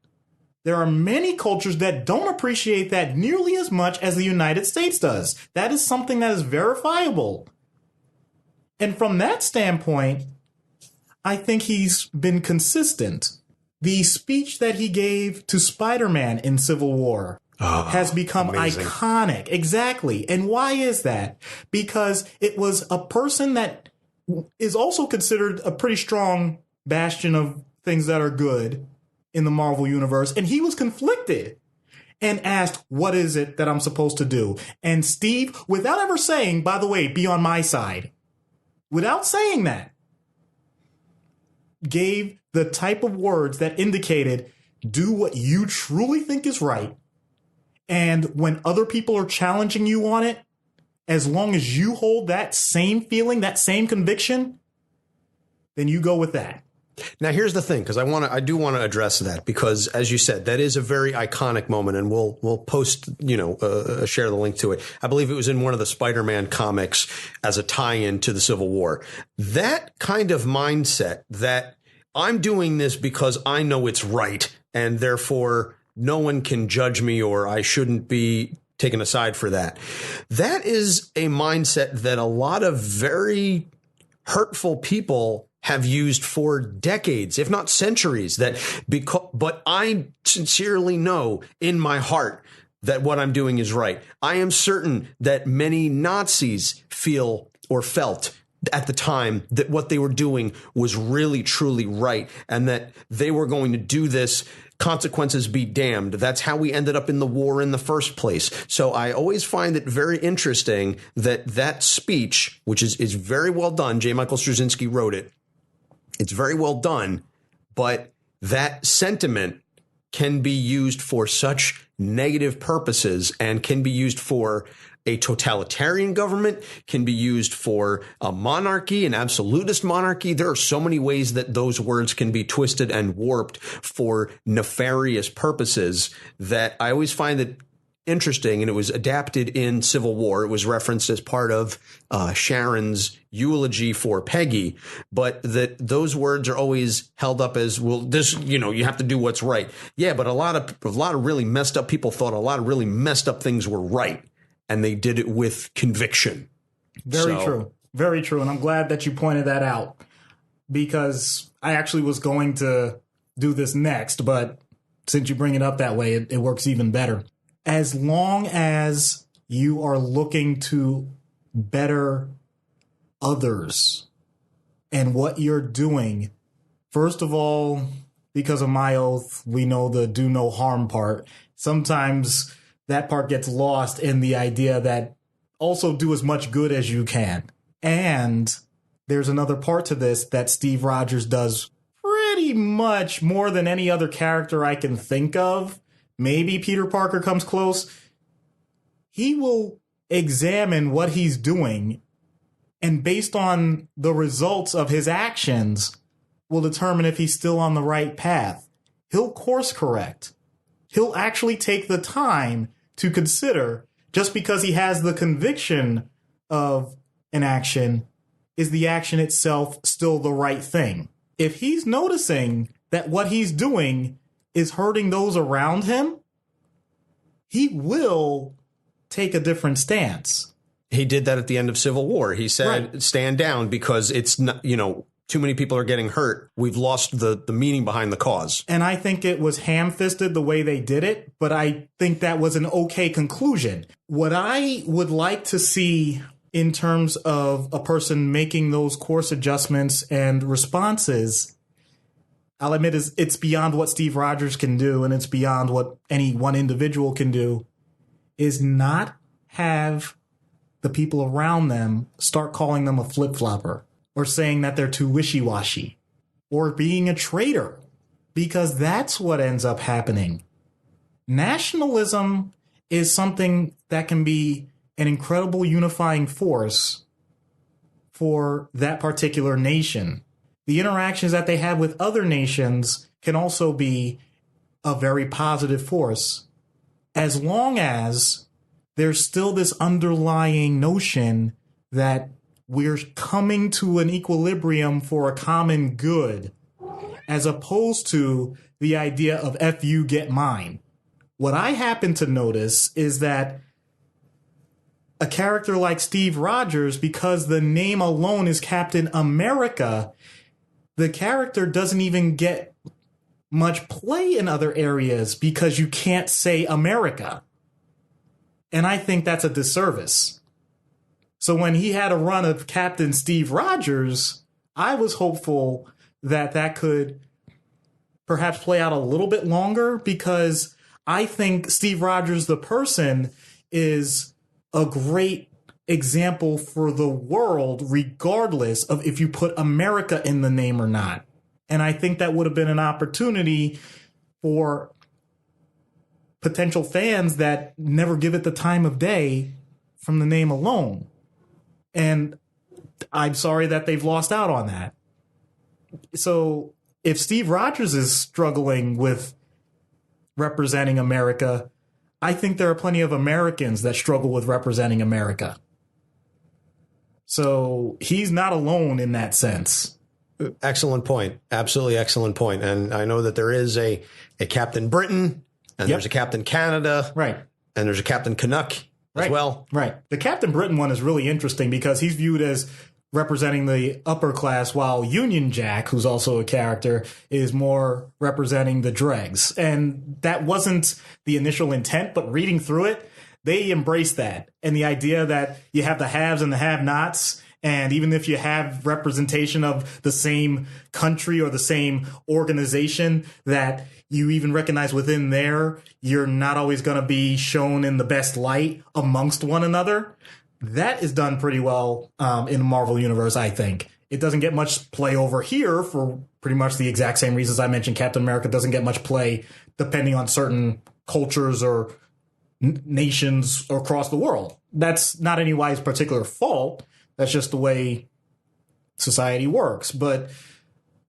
There are many cultures that don't appreciate that nearly as much as the United States does. That is something that is verifiable. And from that standpoint, I think he's been consistent. The speech that he gave to Spider-Man in Civil War has become amazing. Iconic. Exactly. And why is that? Because it was a person that is also considered a pretty strong bastion of things that are good in the Marvel universe. And he was conflicted and asked, what is it that I'm supposed to do? And Steve, without ever saying, by the way, be on my side, without saying that, gave the type of words that indicated, do what you truly think is right. And when other people are challenging you on it, as long as you hold that same feeling, that same conviction, then you go with that. Now, here's the thing, because I do want to address that, because as you said, that is a very iconic moment, and we'll post, share the link to it. I believe it was in one of the Spider-Man comics as a tie-in to the Civil War. That kind of mindset that I'm doing this because I know it's right, and therefore no one can judge me, or I shouldn't be taken aside for that. That is a mindset that a lot of very hurtful people have used for decades, if not centuries, but I sincerely know in my heart that what I'm doing is right. I am certain that many Nazis feel or felt at the time that what they were doing was really, truly right, and that they were going to do this, consequences be damned. That's how we ended up in the war in the first place. So I always find it very interesting that speech, which is very well done, J. Michael Straczynski wrote it, it's very well done, but that sentiment can be used for such negative purposes and can be used for a totalitarian government, can be used for a monarchy, an absolutist monarchy. There are so many ways that those words can be twisted and warped for nefarious purposes that I always find it interesting. And it was adapted in Civil War. It was referenced as part of Sharon's eulogy for Peggy, but that those words are always held up as, well, this, you have to do what's right. Yeah, but a lot of really messed up people thought a lot of really messed up things were right, and they did it with conviction. Very true. Very true. And I'm glad that you pointed that out, because I actually was going to do this next, but since you bring it up that way, it works even better. As long as you are looking to better others and what you're doing, first of all, because of my oath, we know the do no harm part. Sometimes that part gets lost in the idea that also do as much good as you can. And there's another part to this that Steve Rogers does pretty much more than any other character I can think of. Maybe Peter Parker comes close. He will examine what he's doing, and based on the results of his actions, will determine if he's still on the right path. He'll course correct. He'll actually take the time to consider, just because he has the conviction of an action, is the action itself still the right thing? If he's noticing that what he's doing is hurting those around him, he will take a different stance. He did that at the end of Civil War. He said, right, stand down, because it's not, too many people are getting hurt. We've lost the meaning behind the cause. And I think it was ham-fisted the way they did it, but I think that was an okay conclusion. What I would like to see in terms of a person making those course adjustments and responses, I'll admit it's beyond what Steve Rogers can do, and it's beyond what any one individual can do, is not have the people around them start calling them a flip-flopper or saying that they're too wishy-washy or being a traitor, because that's what ends up happening. Nationalism is something that can be an incredible unifying force for that particular nation. The interactions that they have with other nations can also be a very positive force, as long as there's still this underlying notion that we're coming to an equilibrium for a common good, as opposed to the idea of F you, get mine. What I happen to notice is that a character like Steve Rogers, because the name alone is Captain America, the character doesn't even get much play in other areas because you can't say America. And I think that's a disservice. So when he had a run of Captain Steve Rogers, I was hopeful that that could perhaps play out a little bit longer, because I think Steve Rogers, the person, is a great example for the world, regardless of if you put America in the name or not. And I think that would have been an opportunity for potential fans that never give it the time of day from the name alone. And I'm sorry that they've lost out on that. So if Steve Rogers is struggling with representing America, I think there are plenty of Americans that struggle with representing America. So he's not alone in that sense. Excellent point. Absolutely excellent point. And I know that there is a Captain Britain, and there's a Captain Canada. Right. And there's a Captain Canuck as well. Right. The Captain Britain one is really interesting because he's viewed as representing the upper class, while Union Jack, who's also a character, is more representing the dregs. And that wasn't the initial intent, but reading through it, they embrace that. And the idea that you have the haves and the have-nots, and even if you have representation of the same country or the same organization that you even recognize within there, you're not always going to be shown in the best light amongst one another. That is done pretty well in the Marvel Universe, I think. It doesn't get much play over here for pretty much the exact same reasons I mentioned. Captain America doesn't get much play depending on certain cultures or nations across the world. That's not anybody's particular fault. That's just the way society works. But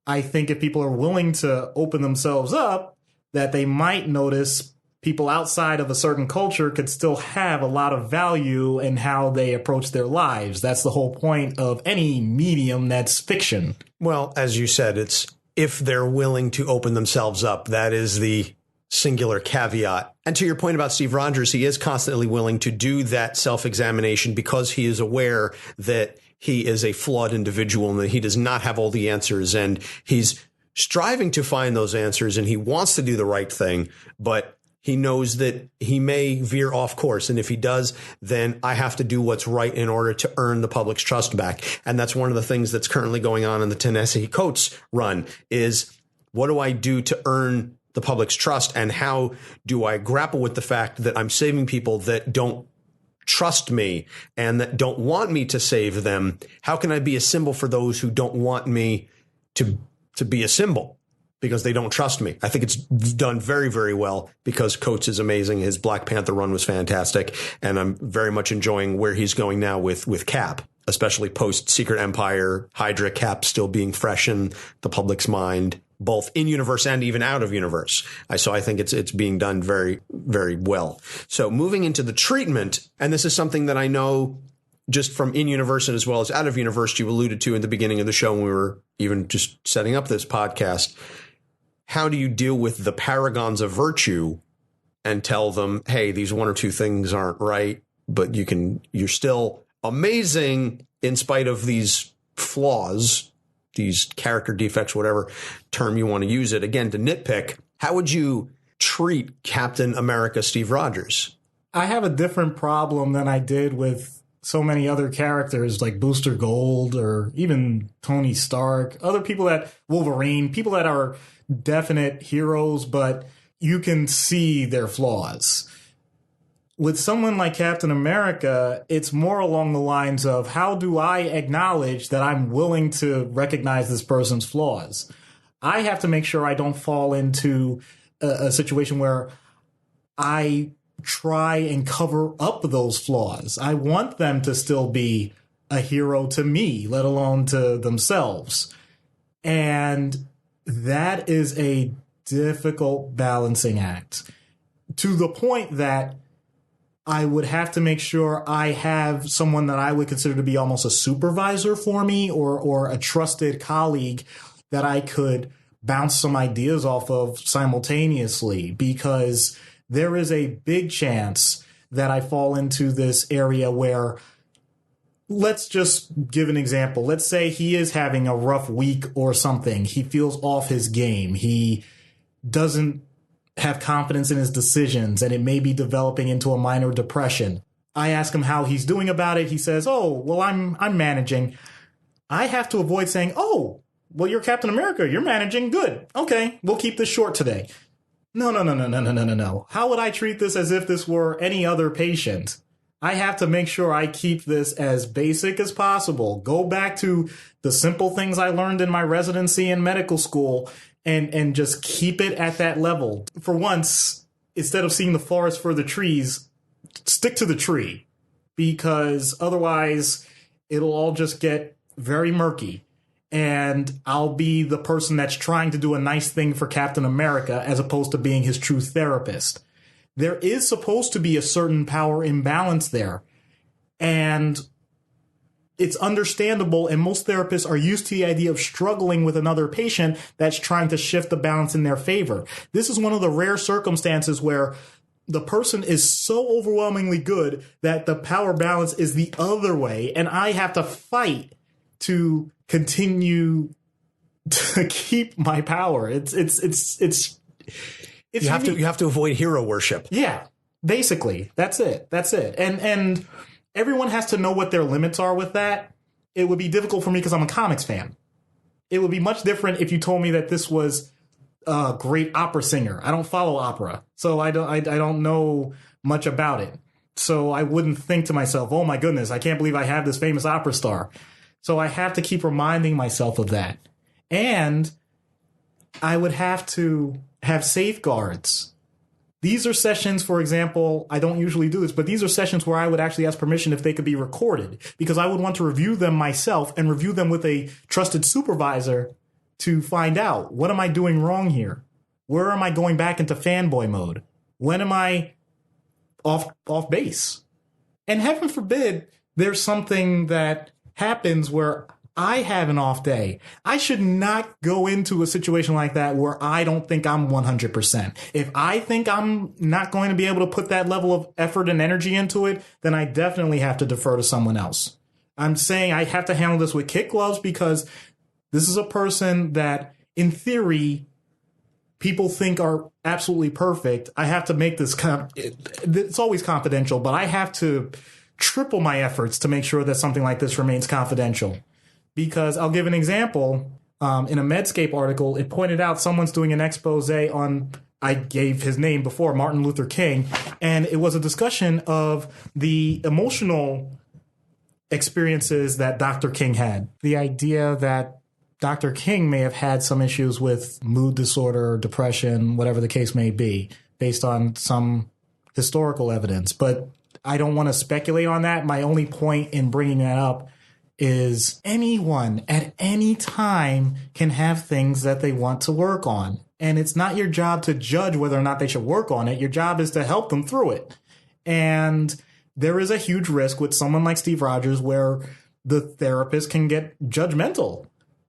I think if people are willing to open themselves up, that they might notice people outside of a certain culture could still have a lot of value in how they approach their lives. That's the whole point of any medium that's fiction. Well, as you said, it's if they're willing to open themselves up. That is the singular caveat. And to your point about Steve Rogers, he is constantly willing to do that self-examination because he is aware that he is a flawed individual and that he does not have all the answers. And he's striving to find those answers, and he wants to do the right thing, but he knows that he may veer off course. And if he does, then I have to do what's right in order to earn the public's trust back. And that's one of the things that's currently going on in the Ta-Nehisi Coates run is, what do I do to earn the public's trust? And how do I grapple with the fact that I'm saving people that don't trust me and that don't want me to save them? How can I be a symbol for those who don't want me to be a symbol because they don't trust me? I think it's done very, very well because Coates is amazing. His Black Panther run was fantastic. And I'm very much enjoying where he's going now with Cap, especially post Secret Empire, Hydra, Cap still being fresh in the public's mind, both in universe and even out of universe. So I think it's being done very, very well. So moving into the treatment, and this is something that I know just from in universe and as well as out of universe, you alluded to in the beginning of the show when we were even just setting up this podcast. How do you deal with the paragons of virtue and tell them, hey, these one or two things aren't right, but you're still amazing in spite of these flaws, these character defects, whatever term you want to use it. Again, to nitpick, how would you treat Captain America Steve Rogers? I have a different problem than I did with so many other characters like Booster Gold or even Tony Stark, other people Wolverine, people that are definite heroes, but you can see their flaws. With someone like Captain America, it's more along the lines of how do I acknowledge that I'm willing to recognize this person's flaws? I have to make sure I don't fall into a situation where I try and cover up those flaws. I want them to still be a hero to me, let alone to themselves. And that is a difficult balancing act, to the point that I would have to make sure I have someone that I would consider to be almost a supervisor for me, or a trusted colleague that I could bounce some ideas off of simultaneously, because there is a big chance that I fall into this area where, let's just give an example. Let's say he is having a rough week or something. He feels off his game. He doesn't have confidence in his decisions, and it may be developing into a minor depression. I ask him how he's doing about it. He says, "Oh, well, I'm managing." I have to avoid saying, "Oh, well, you're Captain America. You're managing. Good. Okay, we'll keep this short today." No. How would I treat this as if this were any other patient? I have to make sure I keep this as basic as possible. Go back to the simple things I learned in my residency in medical school and just keep it at that level. For once, instead of seeing the forest for the trees, stick to the tree, because otherwise it'll all just get very murky. And I'll be the person that's trying to do a nice thing for Captain America as opposed to being his true therapist. There is supposed to be a certain power imbalance there. And it's understandable, and most therapists are used to the idea of struggling with another patient that's trying to shift the balance in their favor. This is one of the rare circumstances where the person is so overwhelmingly good that the power balance is the other way, and I have to fight to continue to keep my power. You have to avoid hero worship. Yeah, basically, that's it. And everyone has to know what their limits are with that. It would be difficult for me because I'm a comics fan. It would be much different if you told me that this was a great opera singer. I don't follow opera, so I don't know much about it. So I wouldn't think to myself, "Oh my goodness, I can't believe I have this famous opera star." So I have to keep reminding myself of that. And I would have to have safeguards. These are sessions, for example, I don't usually do this, but these are sessions where I would actually ask permission if they could be recorded, because I would want to review them myself and review them with a trusted supervisor to find out, what am I doing wrong here? Where am I going back into fanboy mode? When am I off base? And heaven forbid there's something that happens where I have an off day. I should not go into a situation like that where I don't think I'm 100%. If I think I'm not going to be able to put that level of effort and energy into it, then I definitely have to defer to someone else. I'm saying I have to handle this with kid gloves, because this is a person that, in theory, people think are absolutely perfect. I have to make this it's always confidential, but I have to triple my efforts to make sure that something like this remains confidential. Because I'll give an example. In a Medscape article, it pointed out someone's doing an expose on, I gave his name before, Martin Luther King, and it was a discussion of the emotional experiences that Dr. King had. The idea that Dr. King may have had some issues with mood disorder, depression, whatever the case may be, based on some historical evidence. But I don't want to speculate on that. My only point in bringing that up is anyone at any time can have things that they want to work on. And it's not your job to judge whether or not they should work on it. Your job is to help them through it. And there is a huge risk with someone like Steve Rogers where the therapist can get judgmental.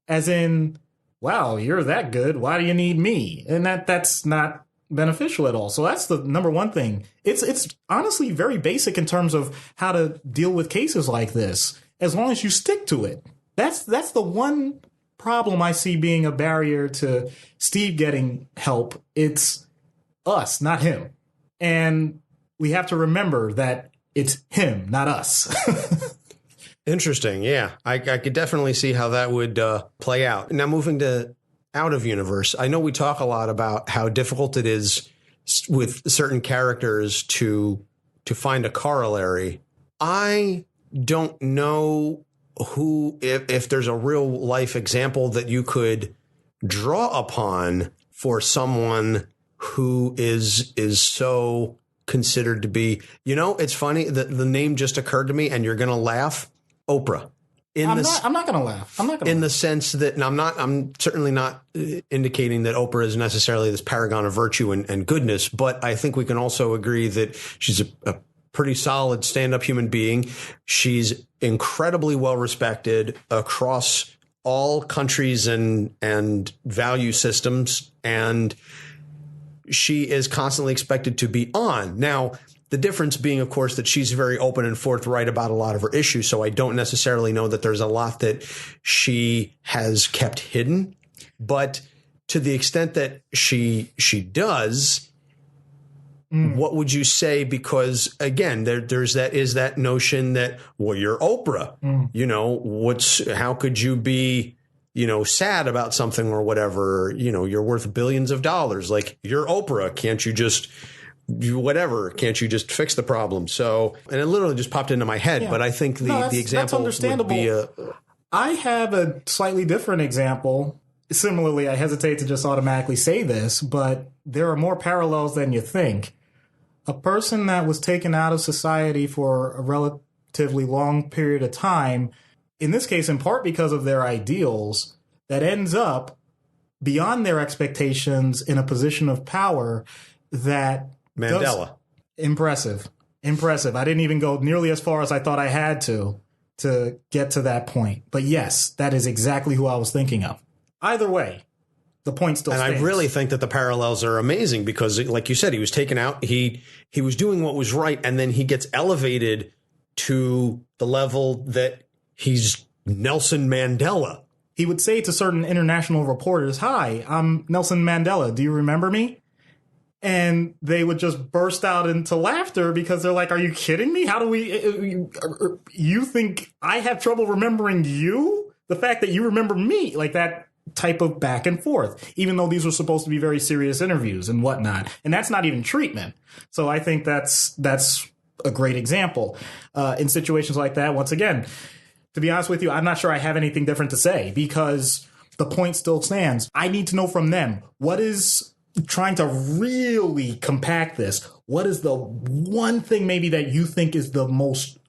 As in, wow, you're that good. Why do you need me? And that's not beneficial at all. So that's the number one thing. It's honestly very basic in terms of how to deal with cases like this, as long as you stick to it. That's the one problem I see being a barrier to Steve getting help. It's us, not him. And we have to remember that it's him, not us. Interesting. Yeah, I could definitely see how that would play out. Now, moving to out of universe. I know we talk a lot about how difficult it is with certain characters to find a corollary. I don't know if there's a real life example that you could draw upon for someone who is so considered to be, it's funny that the name just occurred to me and you're going to laugh. Oprah. I'm not going to laugh. In the sense that, and I'm certainly not indicating that Oprah is necessarily this paragon of virtue and goodness, but I think we can also agree that she's a pretty solid stand-up human being. She's incredibly well respected across all countries and value systems, and she is constantly expected to be on. Now, the difference being, of course, that she's very open and forthright about a lot of her issues. So I don't necessarily know that there's a lot that she has kept hidden. But to the extent that she does, what would you say? Because, again, there's that notion that, well, you're Oprah. How could you be, sad about something or whatever? You're worth billions of dollars. Like, you're Oprah. Can't you just can't you just fix the problem? So, and it literally just popped into my head, but I think the example would be I have a slightly different example. Similarly, I hesitate to just automatically say this, but there are more parallels than you think. A person that was taken out of society for a relatively long period of time, in this case, in part because of their ideals, that ends up beyond their expectations in a position of power that Mandela. Impressive. I didn't even go nearly as far as I thought I had to get to that point. But yes, that is exactly who I was thinking of. Either way, the point still stands. And I really think that the parallels are amazing because, like you said, he was taken out. He was doing what was right, and then he gets elevated to the level that he's Nelson Mandela. He would say to certain international reporters, "Hi, I'm Nelson Mandela. Do you remember me?" And they would just burst out into laughter because they're like, "Are you kidding me? How do you think I have trouble remembering you? The fact that you remember me," like that type of back and forth, even though these were supposed to be very serious interviews and whatnot. And that's not even treatment. So I think that's a great example. In situations like that, once again, to be honest with you, I'm not sure I have anything different to say because the point still stands. I need to know from them, what is trying to really compact this? What is the one thing maybe that you think is the most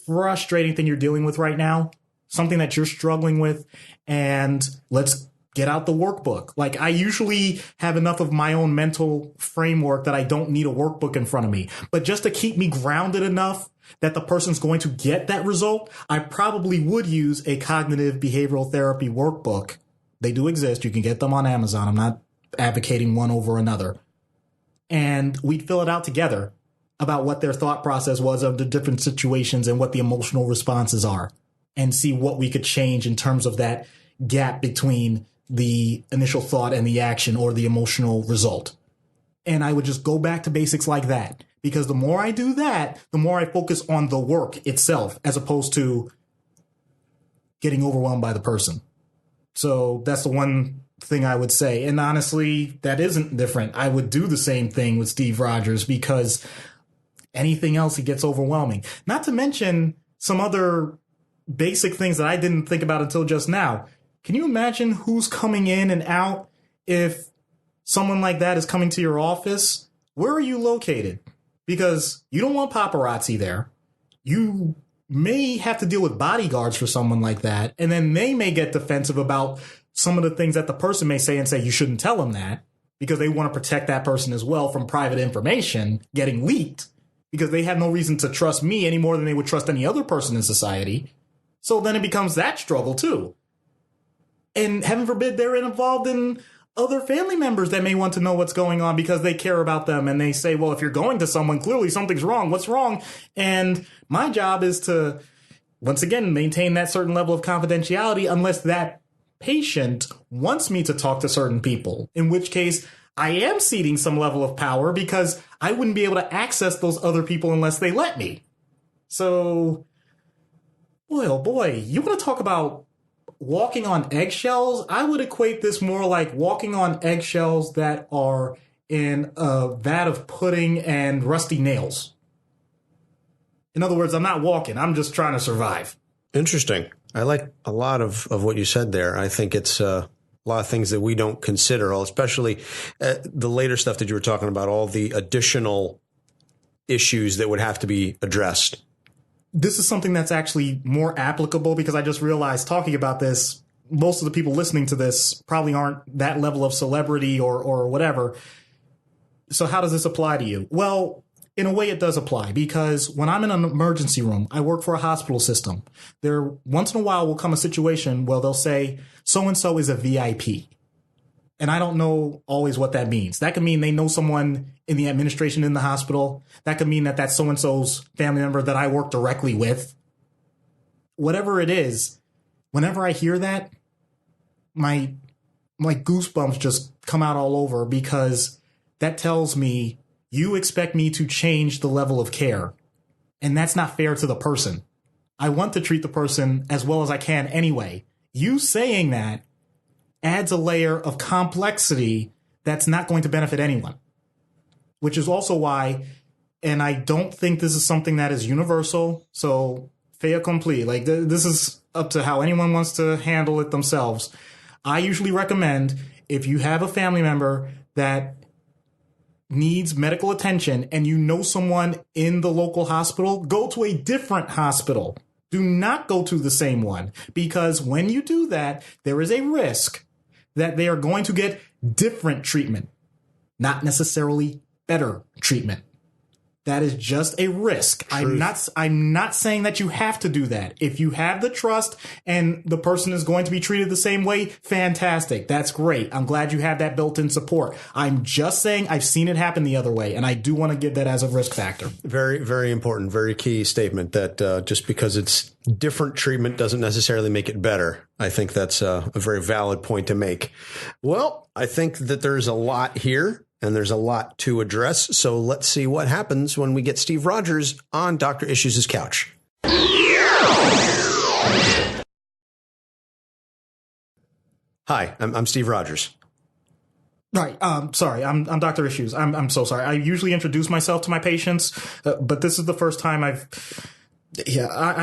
frustrating thing you're dealing with right now? Something that you're struggling with, and let's get out the workbook. Like, I usually have enough of my own mental framework that I don't need a workbook in front of me. But just to keep me grounded enough that the person's going to get that result, I probably would use a cognitive behavioral therapy workbook. They do exist. You can get them on Amazon. I'm not advocating one over another. And we'd fill it out together about what their thought process was of the different situations and what the emotional responses are, and see what we could change in terms of that gap between the initial thought and the action or the emotional result. And I would just go back to basics like that, because the more I do that, the more I focus on the work itself as opposed to getting overwhelmed by the person. So that's the one thing I would say. And honestly, that isn't different. I would do the same thing with Steve Rogers, because anything else, he gets overwhelming. Not to mention some other basic things that I didn't think about until just now. Can you imagine who's coming in and out if someone like that is coming to your office? Where are you located? Because you don't want paparazzi there. You may have to deal with bodyguards for someone like that, and then they may get defensive about some of the things that the person may say and say you shouldn't tell them that, because they want to protect that person as well from private information getting leaked, because they have no reason to trust me any more than they would trust any other person in society. So then it becomes that struggle too. And heaven forbid they're involved in other family members that may want to know what's going on because they care about them. And they say, well, if you're going to someone, clearly something's wrong. What's wrong? And my job is to, once again, maintain that certain level of confidentiality unless that patient wants me to talk to certain people, in which case I am ceding some level of power because I wouldn't be able to access those other people unless they let me. So, boy, oh boy, you want to talk about walking on eggshells, I would equate this more like walking on eggshells that are in a vat of pudding and rusty nails. In other words, I'm not walking. I'm just trying to survive. Interesting. I like a lot of what you said there. I think it's a lot of things that we don't consider, especially the later stuff that you were talking about, all the additional issues that would have to be addressed. This is something that's actually more applicable because I just realized talking about this, most of the people listening to this probably aren't that level of celebrity or whatever. So how does this apply to you? Well, in a way it does apply because when I'm in an emergency room, I work for a hospital system. There once in a while will come a situation where they'll say, so-and-so is a VIP. And I don't know always what that means. That could mean they know someone in the administration in the hospital. That could mean that that's so-and-so's family member that I work directly with. Whatever it is, whenever I hear that, my goosebumps just come out all over because that tells me you expect me to change the level of care. And that's not fair to the person. I want to treat the person as well as I can anyway. You saying that adds a layer of complexity that's not going to benefit anyone, which is also why, and I don't think this is something that is universal. So fait accompli, like this is up to how anyone wants to handle it themselves. I usually recommend if you have a family member that needs medical attention and you know someone in the local hospital, go to a different hospital. Do not go to the same one, because when you do that, there is a risk that they are going to get different treatment, not necessarily better treatment. That is just a risk. Truth. I'm not saying that you have to do that. If you have the trust and the person is going to be treated the same way, fantastic. That's great. I'm glad you have that built-in support. I'm just saying I've seen it happen the other way, and I do want to give that as a risk factor. Very, very important, very key statement that just because it's different treatment doesn't necessarily make it better. I think that's a very valid point to make. Well, I think that there's a lot here. And there's a lot to address. So let's see what happens when we get Steve Rogers on Dr. Issues' couch. Hi, I'm Steve Rogers. Right. Sorry, I'm Dr. Issues. I'm so sorry. I usually introduce myself to my patients, but this is the first time I've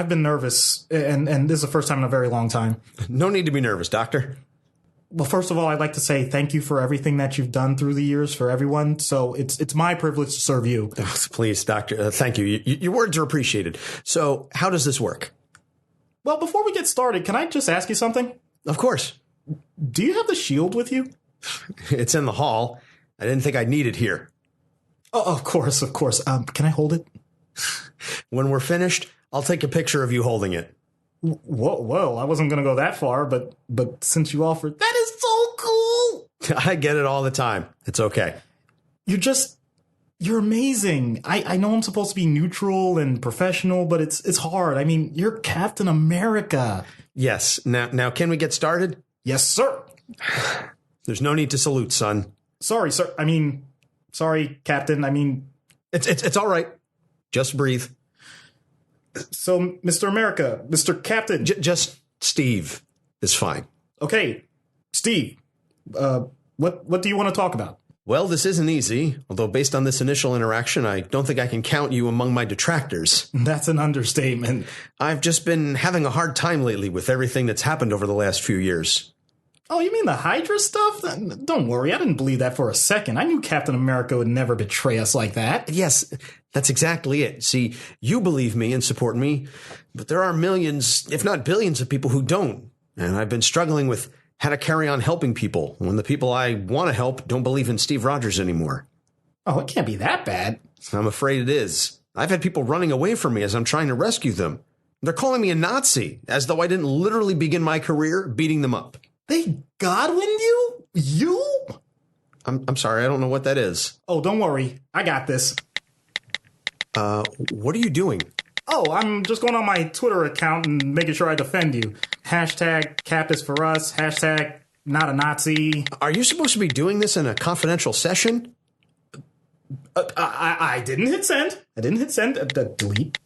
been nervous, and this is the first time in a very long time. No need to be nervous, doctor. Well, first of all, I'd like to say thank you for everything that you've done through the years for everyone. So it's my privilege to serve you. Oh, please, doctor. Thank you. Your words are appreciated. So how does this work? Well, before we get started, can I just ask you something? Of course. Do you have the shield with you? It's in the hall. I didn't think I'd need it here. Oh, of course. Can I hold it? When we're finished, I'll take a picture of you holding it. Whoa, I wasn't going to go that far, but since you offered, that is so cool. I get it all the time. It's okay. You're amazing. I know I'm supposed to be neutral and professional, but it's hard. I mean, you're Captain America. Yes. Now, can we get started? Yes, sir. There's no need to salute, son. Sorry, sir. Sorry, Captain. It's all right. Just breathe. So, Mr. America, Mr. Captain. Just Steve is fine. Okay, Steve, what do you want to talk about? Well, this isn't easy, although based on this initial interaction, I don't think I can count you among my detractors. That's an understatement. I've just been having a hard time lately with everything that's happened over the last few years. Oh, you mean the Hydra stuff? Don't worry, I didn't believe that for a second. I knew Captain America would never betray us like that. Yes, that's exactly it. See, you believe me and support me, but there are millions, if not billions, of people who don't. And I've been struggling with how to carry on helping people when the people I want to help don't believe in Steve Rogers anymore. Oh, it can't be that bad. I'm afraid it is. I've had people running away from me as I'm trying to rescue them. They're calling me a Nazi, as though I didn't literally begin my career beating them up. They Godwined you? You? I'm sorry, I don't know what that is. Oh, don't worry. I got this. What are you doing? Oh, I'm just going on my Twitter account and making sure I defend you. Hashtag Cap is for us. Hashtag not a Nazi. Are you supposed to be doing this in a confidential session? I didn't hit send. Delete.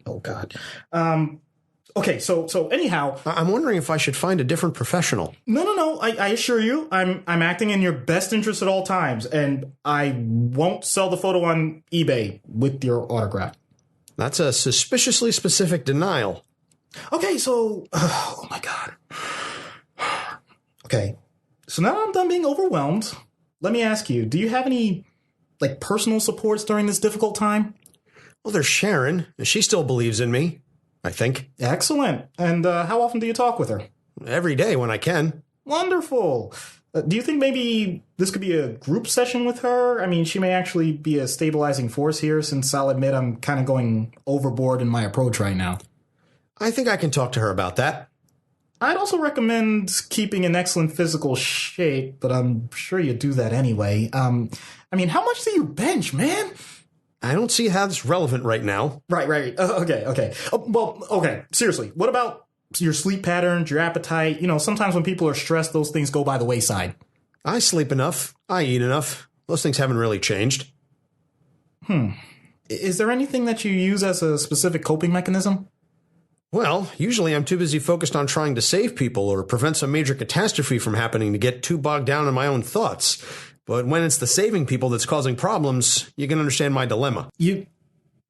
Oh, God. Okay, so anyhow, I'm wondering if I should find a different professional. no. I assure you, I'm acting in your best interest at all times, and I won't sell the photo on eBay with your autograph. That's a suspiciously specific denial. Okay, so oh my god. Okay, so now I'm done being overwhelmed. Let me ask you: do you have any personal supports during this difficult time? Well, there's Sharon. She still believes in me, I think. Excellent. And how often do you talk with her? Every day when I can. Wonderful. Do you think maybe this could be a group session with her? I mean, she may actually be a stabilizing force here, since I'll admit I'm kind of going overboard in my approach right now. I think I can talk to her about that. I'd also recommend keeping in excellent physical shape, but I'm sure you do that anyway. I mean, how much do you bench, man? I don't see how that's relevant right now. Right. Okay. Okay. Seriously, what about your sleep patterns, your appetite? You know, sometimes when people are stressed, those things go by the wayside. I sleep enough. I eat enough. Those things haven't really changed. Is there anything that you use as a specific coping mechanism? Well, usually I'm too busy focused on trying to save people or prevent some major catastrophe from happening to get too bogged down in my own thoughts. But when it's the saving people that's causing problems, you can understand my dilemma. You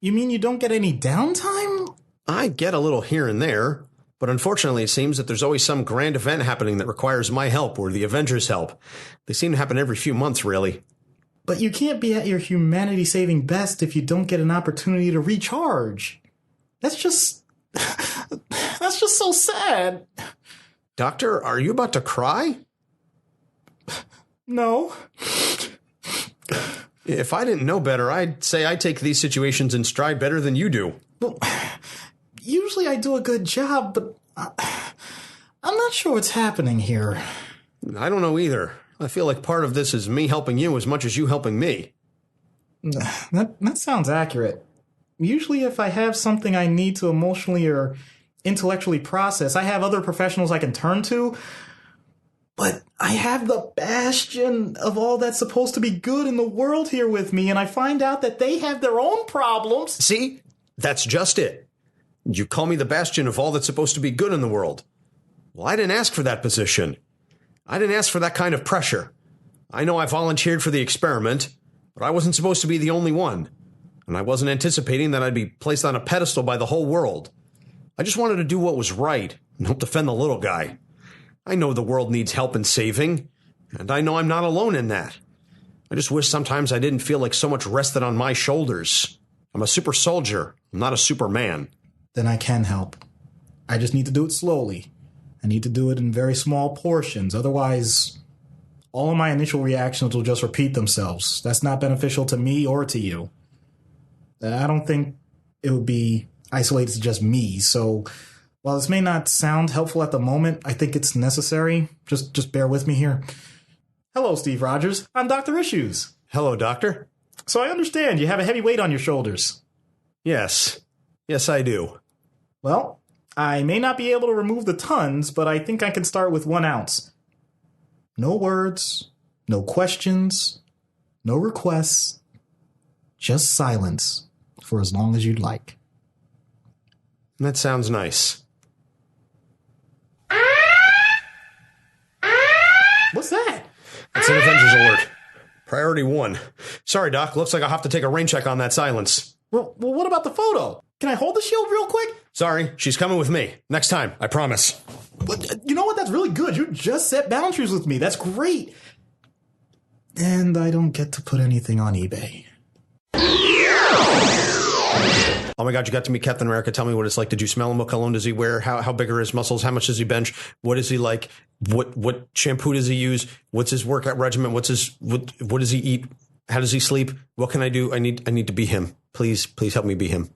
mean you don't get any downtime? I get a little here and there, but unfortunately it seems that there's always some grand event happening that requires my help or the Avengers' help. They seem to happen every few months, really. But you can't be at your humanity-saving best if you don't get an opportunity to recharge. That's just so sad. Doctor, are you about to cry? No. If I didn't know better, I'd say I take these situations in stride better than you do. Well, usually I do a good job, but I'm not sure what's happening here. I don't know either. I feel like part of this is me helping you as much as you helping me. That sounds accurate. Usually if I have something I need to emotionally or intellectually process, I have other professionals I can turn to. But I have the bastion of all that's supposed to be good in the world here with me, and I find out that they have their own problems. See? That's just it. You call me the bastion of all that's supposed to be good in the world. Well, I didn't ask for that position. I didn't ask for that kind of pressure. I know I volunteered for the experiment, but I wasn't supposed to be the only one. And I wasn't anticipating that I'd be placed on a pedestal by the whole world. I just wanted to do what was right and help defend the little guy. I know the world needs help and saving, and I know I'm not alone in that. I just wish sometimes I didn't feel like so much rested on my shoulders. I'm a super soldier, I'm not a superman. Then I can help. I just need to do it slowly. I need to do it in very small portions. Otherwise, all of my initial reactions will just repeat themselves. That's not beneficial to me or to you. I don't think it would be isolated to just me. So while this may not sound helpful at the moment, I think it's necessary. Just bear with me here. Hello, Steve Rogers. I'm Dr. Issues. Hello, Doctor. So I understand you have a heavy weight on your shoulders. Yes. Yes, I do. Well, I may not be able to remove the tons, but I think I can start with 1 ounce. No words, no questions, no requests, just silence for as long as you'd like. That sounds nice. What's that? It's an Avengers alert. Priority 1. Sorry, Doc. Looks like I'll have to take a rain check on that silence. Well, what about the photo? Can I hold the shield real quick? Sorry, she's coming with me. Next time, I promise. You know what? That's really good. You just set boundaries with me. That's great. And I don't get to put anything on eBay. Oh my God, you got to meet Captain America. Tell me what it's like. Did you smell him? What cologne does he wear? How big are his muscles? How much does he bench? What is he like? What shampoo does he use? What's his workout regimen? What does he eat? How does he sleep? What can I do? I need to be him. Please help me be him.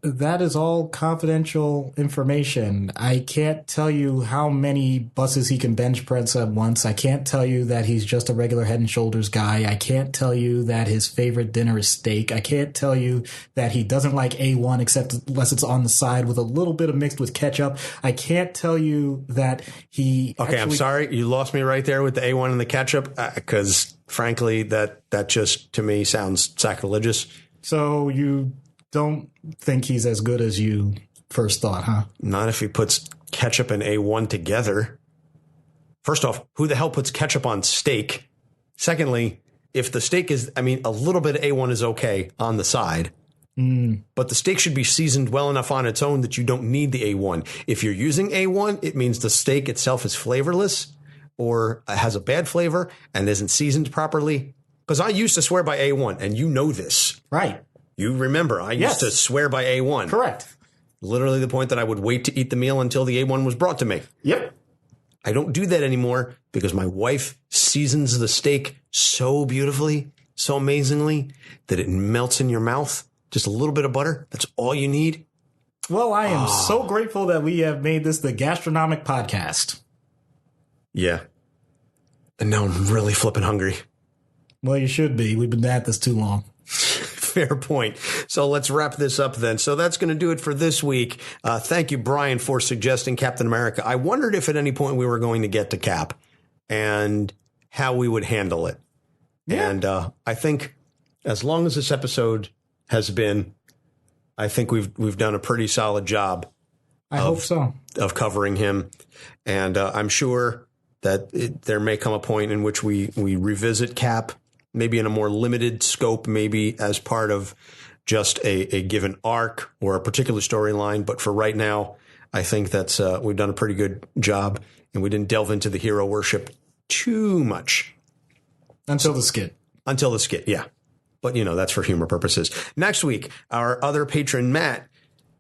That is all confidential information. I can't tell you how many buses he can bench press at once. I can't tell you that he's just a regular Head and Shoulders guy. I can't tell you that his favorite dinner is steak. I can't tell you that he doesn't like A1 except unless it's on the side with a little bit of mixed with ketchup. I can't tell you that he... Okay, I'm sorry. You lost me right there with the A1 and the ketchup because, frankly, that just, to me, sounds sacrilegious. So you don't think he's as good as you first thought, huh? Not if he puts ketchup and A1 together. First off, who the hell puts ketchup on steak? Secondly, if the steak is, a little bit of A1 is okay on the side. But the steak should be seasoned well enough on its own that you don't need the A1. If you're using A1, it means the steak itself is flavorless or has a bad flavor and isn't seasoned properly. Because I used to swear by A1, and you know this. Right. You remember, I used to swear by A1. Correct. Literally the point that I would wait to eat the meal until the A1 was brought to me. Yep. I don't do that anymore because my wife seasons the steak so beautifully, so amazingly, that it melts in your mouth. Just a little bit of butter. That's all you need. Well, I am so grateful that we have made this the gastronomic podcast. Yeah. And now I'm really flipping hungry. Well, you should be. We've been at this too long. Fair point. So let's wrap this up then. So that's going to do it for this week. Thank you, Brian, for suggesting Captain America. I wondered if at any point we were going to get to Cap and how we would handle it. Yeah. And I think as long as this episode has been, I think we've done a pretty solid job. I hope so. Of covering him. And I'm sure that there may come a point in which we revisit Cap, maybe in a more limited scope, maybe as part of just a given arc or a particular storyline. But for right now, I think that's we've done a pretty good job, and we didn't delve into the hero worship too much. Until the skit. Until the skit, yeah. But, that's for humor purposes. Next week, our other patron, Matt,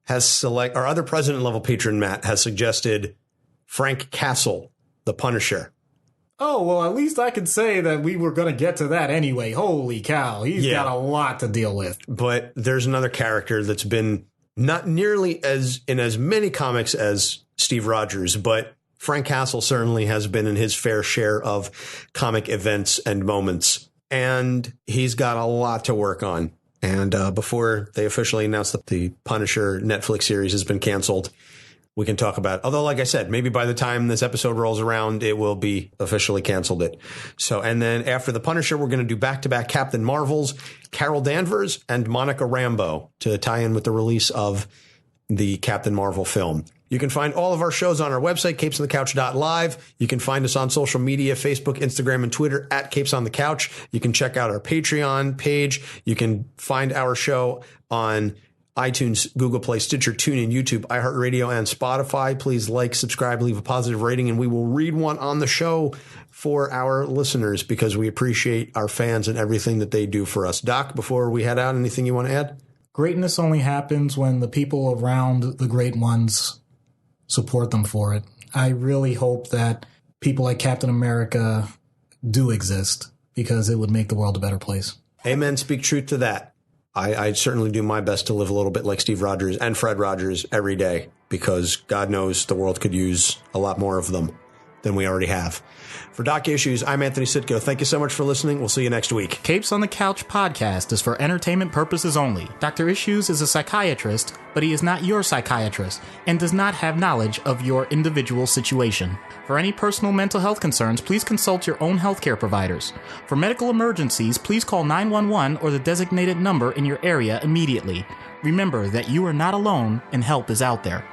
our other president level patron, Matt, has suggested Frank Castle, the Punisher. Oh, well, at least I could say that we were going to get to that anyway. Holy cow. He's got a lot to deal with. But there's another character that's been not nearly in as many comics as Steve Rogers, but Frank Castle certainly has been in his fair share of comic events and moments. And he's got a lot to work on. And before they officially announced that the Punisher Netflix series has been canceled, we can talk about it. Although, like I said, maybe by the time this episode rolls around, it will be officially canceled. And then after the Punisher, we're going to do back-to-back Captain Marvels, Carol Danvers, and Monica Rambeau to tie in with the release of the Captain Marvel film. You can find all of our shows on our website, capesonthecouch.live. You can find us on social media, Facebook, Instagram, and Twitter at Capes on the Couch. You can check out our Patreon page. You can find our show on iTunes, Google Play, Stitcher, TuneIn, YouTube, iHeartRadio, and Spotify. Please like, subscribe, leave a positive rating, and we will read one on the show for our listeners because we appreciate our fans and everything that they do for us. Doc, before we head out, anything you want to add? Greatness only happens when the people around the great ones support them for it. I really hope that people like Captain America do exist because it would make the world a better place. Amen. Speak truth to that. I certainly do my best to live a little bit like Steve Rogers and Fred Rogers every day because God knows the world could use a lot more of them than we already have. For Doc Issues, I'm Anthony Sitko. Thank you so much for listening. We'll see you next week. Capes on the Couch podcast is for entertainment purposes only. Dr. Issues is a psychiatrist, but he is not your psychiatrist and does not have knowledge of your individual situation. For any personal mental health concerns, please consult your own healthcare providers. For medical emergencies, please call 911 or the designated number in your area immediately. Remember that you are not alone and help is out there.